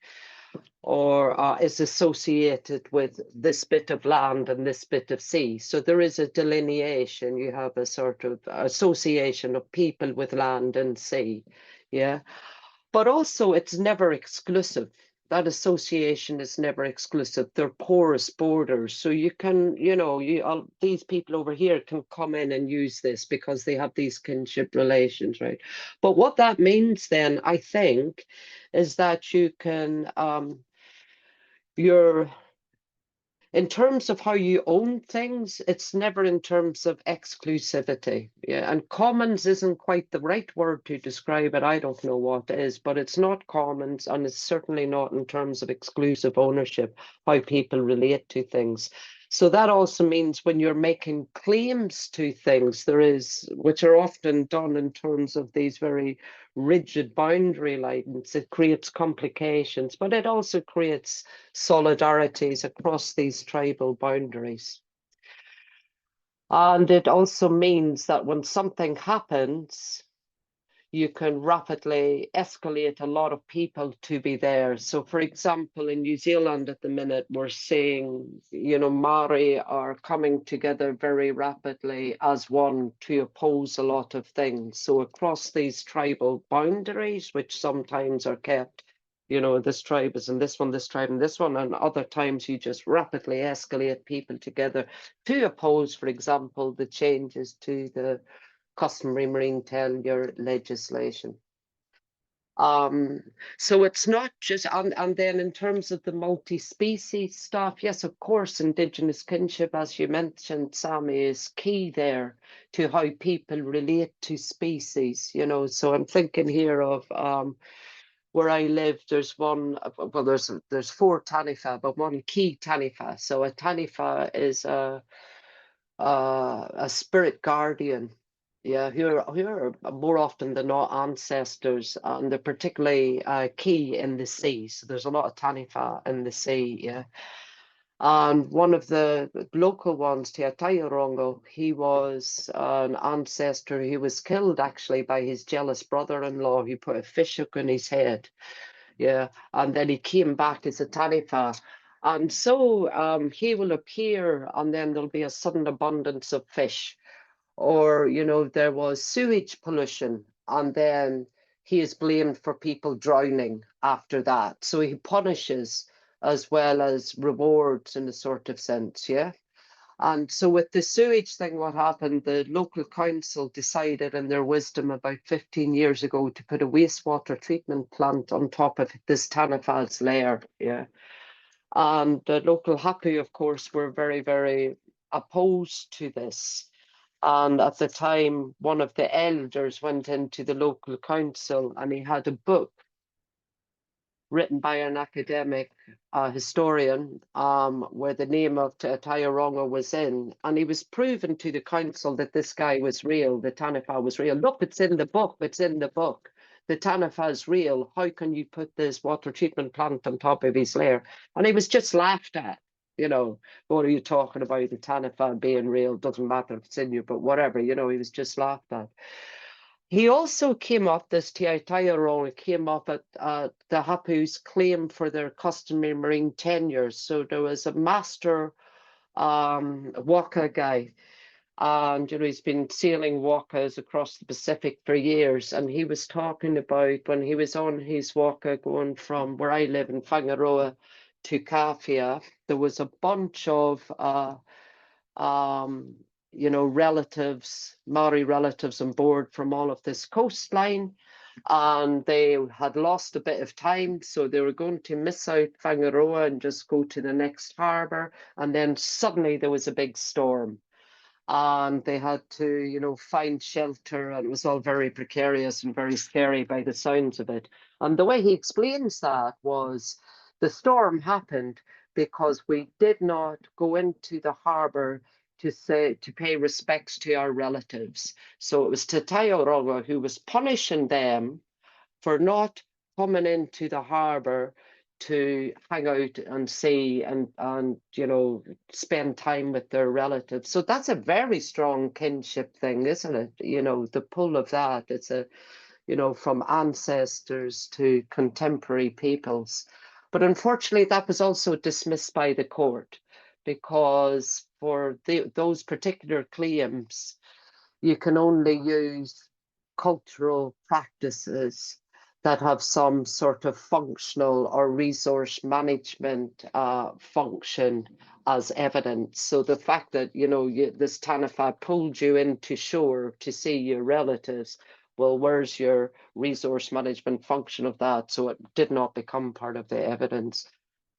or is associated with this bit of land and this bit of sea. So there is a delineation. You have a sort of association of people with land and sea. Yeah. But also it's never exclusive. That association is never exclusive. They're porous borders. So you can, you know, these people over here can come in and use this because they have these kinship relations, right? But what that means then, I think, is that you can, in terms of how you own things, it's never in terms of exclusivity. Yeah, and commons isn't quite the right word to describe it. I don't know what is, but it's not commons, and it's certainly not in terms of exclusive ownership, how people relate to things. So that also means when you're making claims to things, which are often done in terms of these very rigid boundary lines, it creates complications, but it also creates solidarities across these tribal boundaries. And it also means that when something happens, you can rapidly escalate a lot of people to be there. So for example, in New Zealand at the minute, we're seeing, you know, Māori are coming together very rapidly as one to oppose a lot of things. So across these tribal boundaries, which sometimes are kept, you know, this tribe is in this one, this tribe and this one, and other times you just rapidly escalate people together to oppose, for example, the changes to the customary marine tenure legislation. So it's not just, and then in terms of the multi-species stuff, yes, of course, Indigenous kinship, as you mentioned, Sammy, is key there to how people relate to species, you know. So I'm thinking here of where I live, there's one, well, there's 4 taniwha, but one key taniwha. So a taniwha is a spirit guardian, yeah, who are more often than not ancestors, and they're particularly key in the sea. So there's a lot of taniwha in the sea, yeah. And one of the local ones, Te Ataiorongo, he was an ancestor who was killed actually by his jealous brother-in-law who put a fish hook in his head. Yeah, and then he came back as a taniwha. And so he will appear, and then there'll be a sudden abundance of fish. Or, you know, there was sewage pollution, and then he is blamed for people drowning after that. So he punishes as well as rewards in a sort of sense, yeah? And so with the sewage thing, what happened, the local council decided in their wisdom about 15 years ago to put a wastewater treatment plant on top of this taniwha's lair, yeah? And the local hapu, of course, were very, very opposed to this. And at the time, one of the elders went into the local council and he had a book written by an academic historian where the name of Te Ataiorongo was in. And he was proven to the council that this guy was real, the taniwha was real. Look, it's in the book, it's in the book. The taniwha is real. How can you put this water treatment plant on top of his lair? And he was just laughed at. You know, what are you talking about? The taniwha being real, doesn't matter if it's in you, but whatever, you know, he was just laughed at. He also came up, this Te Ataiorongo came up at the Hapu's claim for their customary marine tenures. So there was a master waka guy, and you know, he's been sailing wakas across the Pacific for years, and he was talking about when he was on his waka going from where I live in Whangaroa to Kawhia, there was a bunch of you know, relatives, Maori relatives on board from all of this coastline, and they had lost a bit of time, so they were going to miss out Whangaroa and just go to the next harbour, and then suddenly there was a big storm. And they had to, you know, find shelter, and it was all very precarious and very scary by the sounds of it. And the way he explains that was the storm happened because we did not go into the harbour to pay respects to our relatives. So it was Te Ataiorongo who was punishing them for not coming into the harbour to hang out and see and you know, spend time with their relatives. So that's a very strong kinship thing, isn't it? You know, the pull of that, it's a, you know, from ancestors to contemporary peoples. But unfortunately, that was also dismissed by the court because for those particular claims, you can only use cultural practices that have some sort of functional or resource management function as evidence. So the fact that, you know, this taniwha pulled you into shore to see your relatives, well, where's your resource management function of that? So it did not become part of the evidence.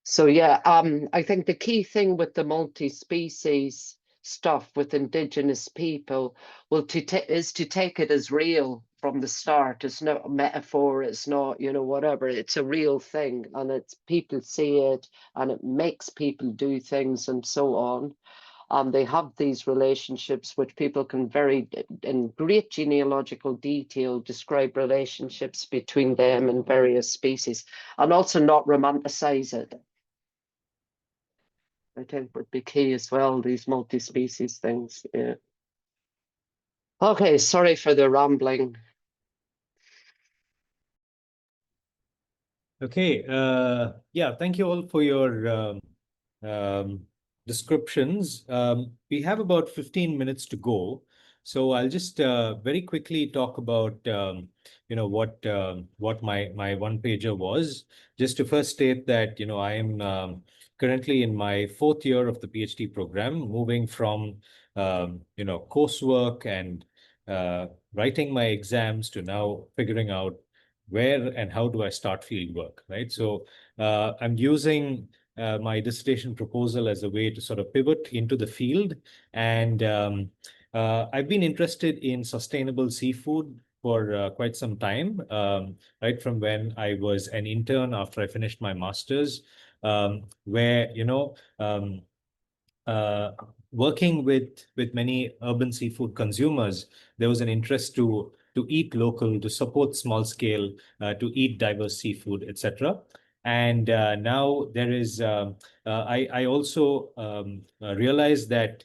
So yeah, I think the key thing with the multi-species stuff with Indigenous people, well, is to take it as real from the start. It's not a metaphor, it's not, you know, whatever. It's a real thing, and it's people see it, and it makes people do things and so on. They have these relationships which people can very, in great genealogical detail, describe relationships between them and various species, and also not romanticize it. I think would be key as well, these multi-species things, yeah. Okay, sorry for the rambling. Okay. Yeah, thank you all for your um, descriptions. We have about 15 minutes to go. So I'll just very quickly talk about what my one pager was. Just to first state that I am currently in my fourth year of the PhD program, moving from coursework and writing my exams to now figuring out where and how do I start field work, right? So I'm using my dissertation proposal as a way to sort of pivot into the field. And I've been interested in sustainable seafood for quite some time, right from when I was an intern after I finished my master's, where, uh, working with many urban seafood consumers, there was an interest to eat local, to support small scale, to eat diverse seafood, etc. And now there is, I also realized that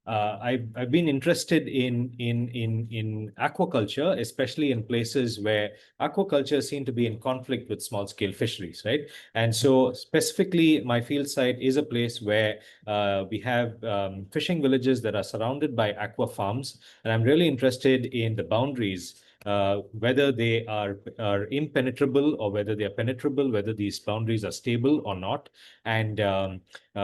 I've been interested in aquaculture, especially in places where aquaculture seem to be in conflict with small scale fisheries, right? And so specifically, my field site is a place where we have fishing villages that are surrounded by aqua farms. And I'm really interested in the boundaries, whether they are impenetrable or whether they are penetrable, whether these boundaries are stable or not. And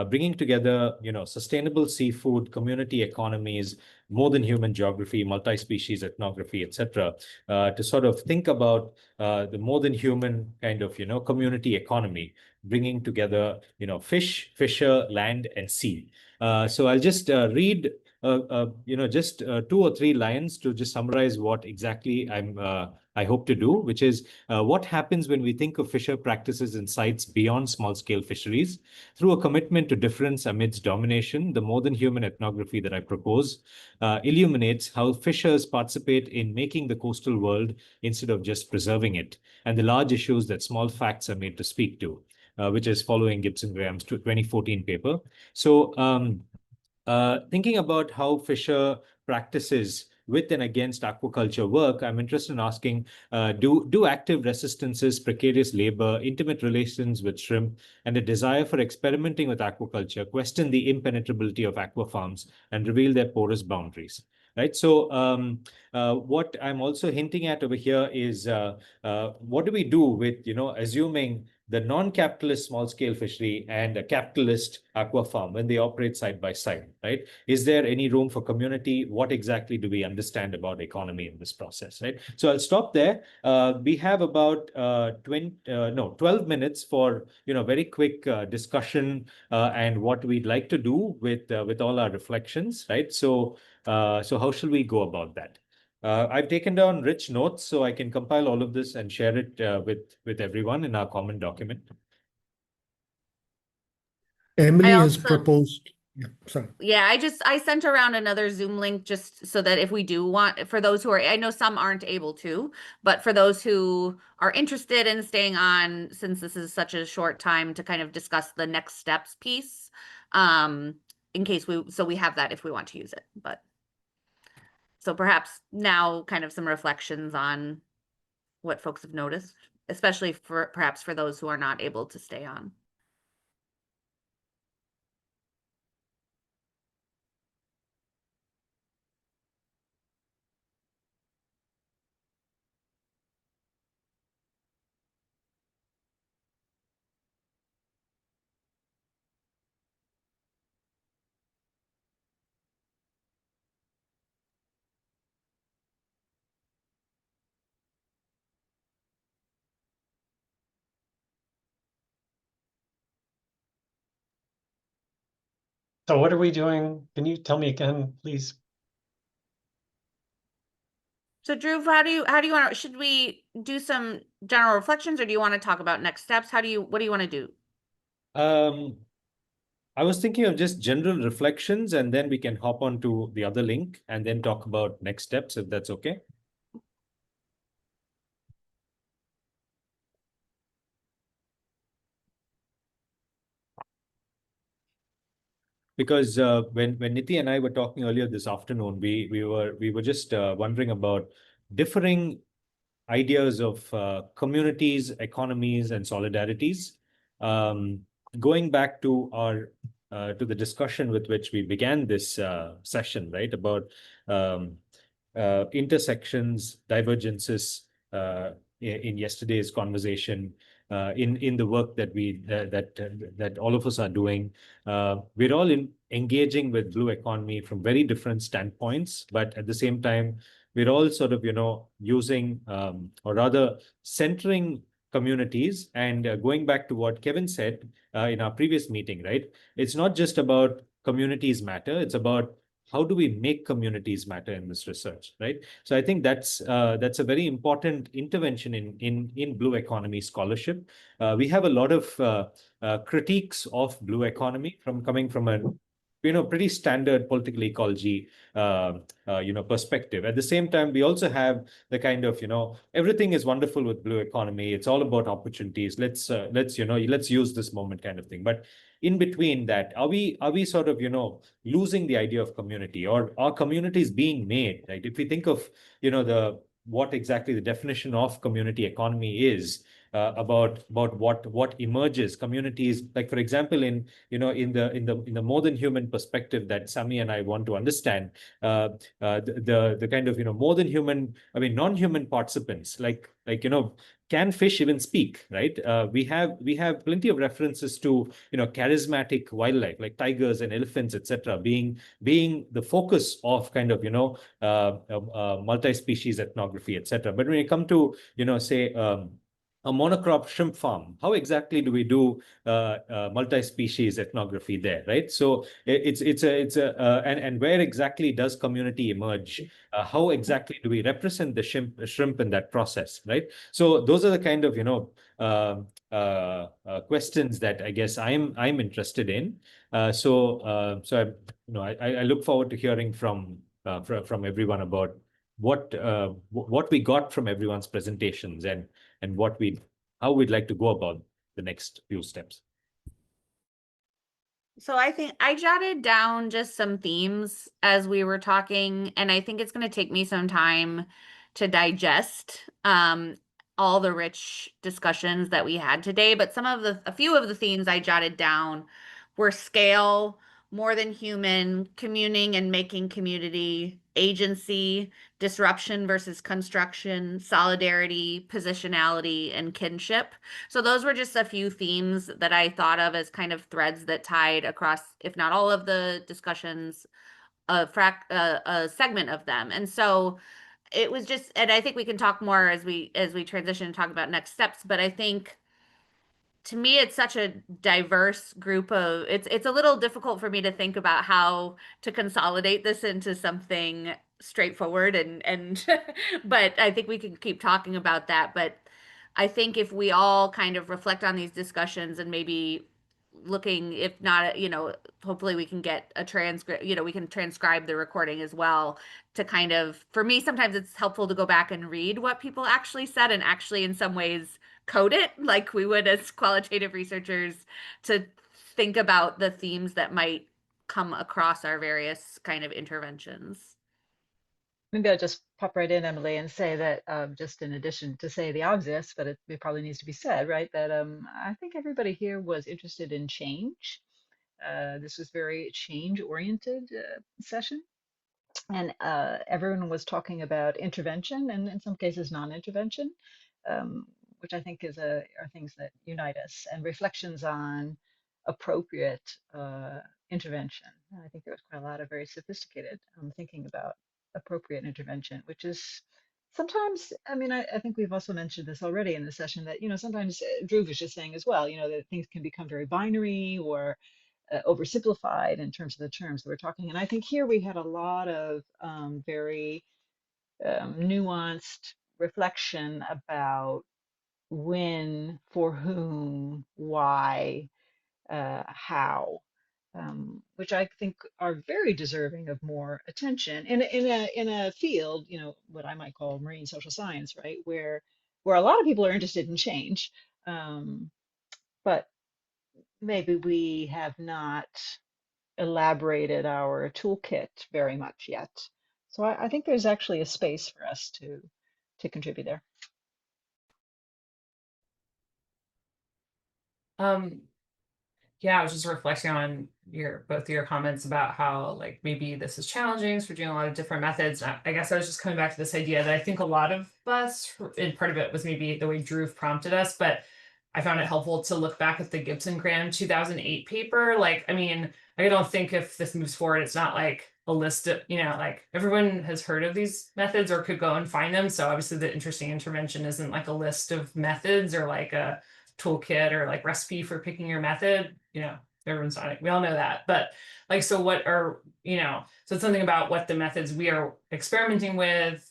bringing together, sustainable seafood, community economies, more than human geography, multi-species ethnography, etc., to sort of think about the more than human kind of, community economy, bringing together, fish, fisher, land, and sea. So I'll just read, just 2 or 3 lines to just summarize what exactly I hope to do, which is what happens when we think of fisher practices and sites beyond small-scale fisheries. Through a commitment to difference amidst domination, the more than human ethnography that I propose illuminates how fishers participate in making the coastal world instead of just preserving it, and the large issues that small facts are made to speak to. Which is following Gibson Graham's 2014 paper. So thinking about how Fisher practices with and against aquaculture work, I'm interested in asking, do active resistances, precarious labor, intimate relations with shrimp, and a desire for experimenting with aquaculture question the impenetrability of aqua farms and reveal their porous boundaries? Right. So what I'm also hinting at over here is what do we do with, assuming the non-capitalist small-scale fishery and a capitalist aqua farm when they operate side by side, right? Is there any room for community? What exactly do we understand about economy in this process, right? So I'll stop there. We have about 12 minutes for, very quick discussion and what we'd like to do with all our reflections, right? So how shall we go about that? I've taken down rich notes so I can compile all of this and share it with everyone in our common document. Emily has also- proposed. Yeah, sorry. Yeah, I sent around another Zoom link just so that if we do want, for those who are, I know some aren't able to, but for those who are interested in staying on, since this is such a short time to kind of discuss the next steps piece, in case we have that if we want to use it. But so perhaps now kind of some reflections on what folks have noticed, especially for perhaps for those who are not able to stay on. So what are we doing? Can you tell me again, please? So Drew, how do you want should we do some general reflections or do you want to talk about next steps? What do you want to do? I was thinking of just general reflections, and then we can hop on to the other link and then talk about next steps, if that's okay. Because when Niti and I were talking earlier this afternoon, we were just wondering about differing ideas of communities, economies, and solidarities. Going back to our to the discussion with which we began this session, right, about um, intersections, divergences in yesterday's conversation, in the work that that all of us are doing. We're all engaging with blue economy from very different standpoints, but at the same time, we're all sort of, using or rather centering communities and going back to what Kevin said in our previous meeting, right? It's not just about communities matter, it's about how do we make communities matter in this research, right? So I think that's a very important intervention in blue economy scholarship. We have a lot of critiques of blue economy coming from a pretty standard political ecology perspective. At the same time, we also have the kind of everything is wonderful with blue economy. It's all about opportunities. Let's use this moment kind of thing. But in between that, are we sort of losing the idea of community, or are communities being made, right? If we think of the what exactly the definition of community economy is, about what emerges communities, like for example in the more than human perspective that Sami and I want to understand, the kind of more than human, I mean non-human participants, can fish even speak, right? We have plenty of references to charismatic wildlife like tigers and elephants, etc., being the focus of kind of multi-species ethnography, etc. But when you come to say a monocrop shrimp farm, how exactly do we do multi-species ethnography there, right? So and where exactly does community emerge? How exactly do we represent the shrimp in that process, right? So those are the kind of questions that I guess I'm interested in. I look forward to hearing from everyone about what we got from everyone's presentations, and how we'd like to go about the next few steps. So I think I jotted down just some themes as we were talking, and I think it's going to take me some time to digest all the rich discussions that we had today. But a few of the themes I jotted down were scale, more than human, communing and making community, agency, disruption versus construction, solidarity, positionality, and kinship. So those were just a few themes that I thought of as kind of threads that tied across, if not all of the discussions, a segment of them. And so it was just, and I think we can talk more as we transition and talk about next steps. But I think to me it's such a diverse group of, it's a little difficult for me to think about how to consolidate this into something straightforward and but I think we can keep talking about that. But I think if we all kind of reflect on these discussions and maybe looking, if not, hopefully we can get a transcript, we can transcribe the recording as well, to kind of, for me, sometimes it's helpful to go back and read what people actually said and actually in some ways code it like we would as qualitative researchers, to think about the themes that might come across our various kind of interventions. Maybe I'll just pop right in, Emily, and say that just in addition to say the obvious, but it probably needs to be said, right? That I think everybody here was interested in change. This was very change-oriented session, and everyone was talking about intervention and in some cases non-intervention, which I think are things that unite us, and reflections on appropriate intervention. I think there was quite a lot of very sophisticated thinking about appropriate intervention, which is sometimes, I mean, I think we've also mentioned this already in the session that, sometimes Dhruv was just saying as well, that things can become very binary or oversimplified in terms of the terms that we're talking. And I think here we had a lot of very nuanced reflection about when, for whom, why, how, which I think are very deserving of more attention in a field, what I might call marine social science, right, where a lot of people are interested in change, but maybe we have not elaborated our toolkit very much yet. So I think there's actually a space for us to contribute there. Yeah, I was just reflecting on both your comments about how like maybe this is challenging, so we're doing a lot of different methods. I guess I was just coming back to this idea that I think a lot of us, and part of it was maybe the way Drew prompted us, but I found it helpful to look back at the Gibson Graham 2008 paper. Like, I mean, I don't think if this moves forward, it's not like a list of, like everyone has heard of these methods or could go and find them. So obviously the interesting intervention isn't like a list of methods or like a toolkit or like recipe for picking your method. Everyone's not, we all know that, but like, so what are, so it's something about what the methods we are experimenting with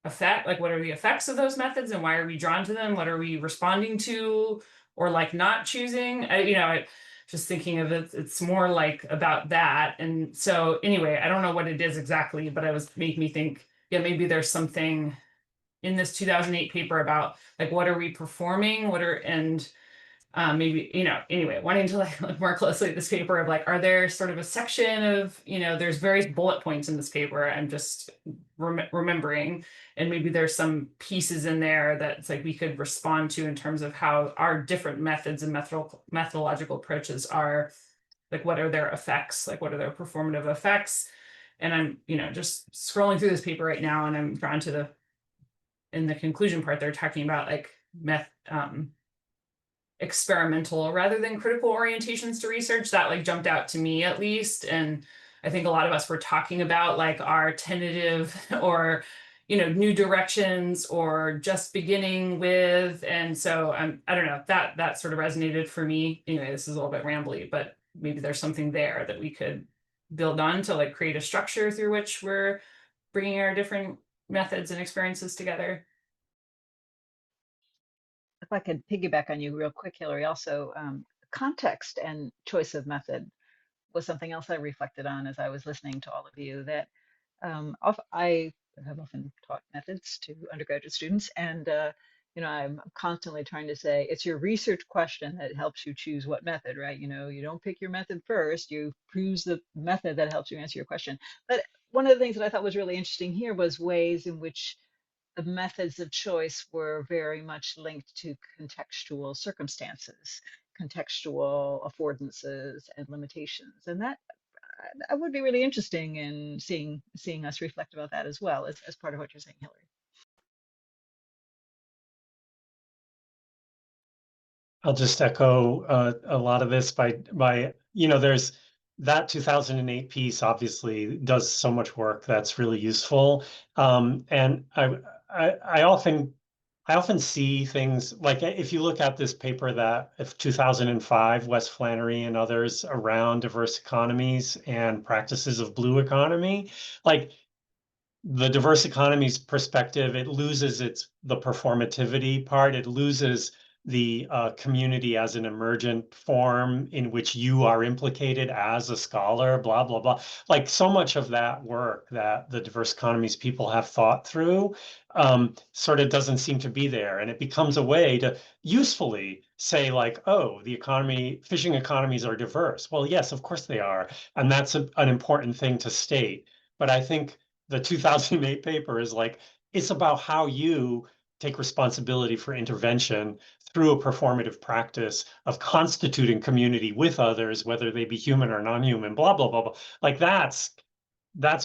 affect, like what are the effects of those methods and why are we drawn to them? What are we responding to or like not choosing? I just thinking of it, it's more like about that. And so anyway, I don't know what it is exactly, but it was making me think, yeah, maybe there's something in this 2008 paper about like what are we performing, and maybe anyway, wanting to like look more closely at this paper of like, are there sort of a section of there's various bullet points in this paper I'm just remembering, and maybe there's some pieces in there that it's like we could respond to in terms of how our different methods and methodological approaches are, like what are their effects, like what are their performative effects. And I'm just scrolling through this paper right now, and I'm drawn to in the conclusion part, they're talking about like experimental rather than critical orientations to research. That like jumped out to me at least. And I think a lot of us were talking about like our tentative or new directions or just beginning with. And so I don't know, that sort of resonated for me. Anyway, this is a little bit rambly, but maybe there's something there that we could build on to like create a structure through which we're bringing our different methods and experiences together. If I could piggyback on you real quick, Hillary, also context and choice of method was something else I reflected on as I was listening to all of you. That I have often taught methods to undergraduate students, and I'm constantly trying to say it's your research question that helps you choose what method, right? You don't pick your method first; you choose the method that helps you answer your question. But one of the things that I thought was really interesting here was ways in which the methods of choice were very much linked to contextual circumstances, contextual affordances and limitations. And that would be really interesting in seeing us reflect about that as well as part of what you're saying, Hillary. I'll just echo a lot of this by there's that 2008 piece obviously does so much work that's really useful, and I often see things like if you look at this paper that if 2005, Wes Flannery and others around diverse economies and practices of blue economy, like the diverse economies perspective, it loses the performativity part. It loses the community as an emergent form in which you are implicated as a scholar, blah, blah, blah. Like so much of that work that the diverse economies people have thought through sort of doesn't seem to be there. And it becomes a way to usefully say like, oh, fishing economies are diverse. Well, yes, of course they are. And that's an important thing to state. But I think the 2008 paper is like, it's about how you take responsibility for intervention through a performative practice of constituting community with others, whether they be human or non-human, blah, blah, blah, blah. Like that's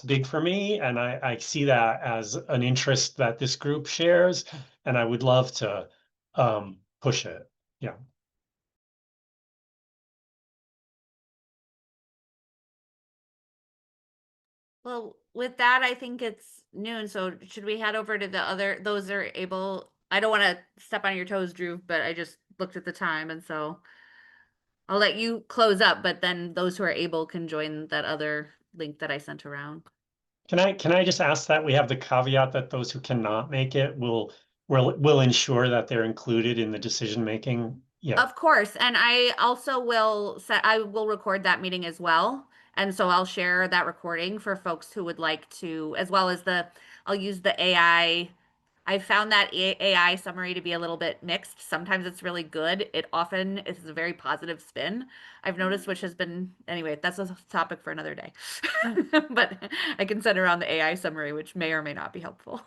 big for me. And I see that as an interest that this group shares. And I would love to push it. Yeah. Well, with that, I think it's noon. So should we head over to the other, those are able, I don't want to step on your toes, Drew, but I just looked at the time. And so I'll let you close up, but then those who are able can join that other link that I sent around. Can I just ask that we have the caveat that those who cannot make it will ensure that they're included in the decision making? Yeah. Of course. And I also I will record that meeting as well. And so I'll share that recording for folks who would like to, as well as I'll use the AI. I found that AI summary to be a little bit mixed. Sometimes it's really good. It often is a very positive spin, I've noticed, which has been, anyway, that's a topic for another day. But I can send around the AI summary, which may or may not be helpful.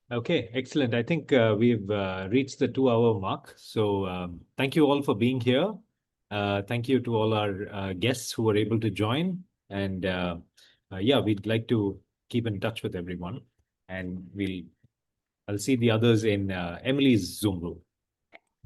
Okay, excellent. I think we've reached the 2 hour mark. So thank you all for being here. Thank you to all our guests who were able to join. And yeah, we'd like to keep in touch with everyone. And I'll see the others in Emily's Zoom room.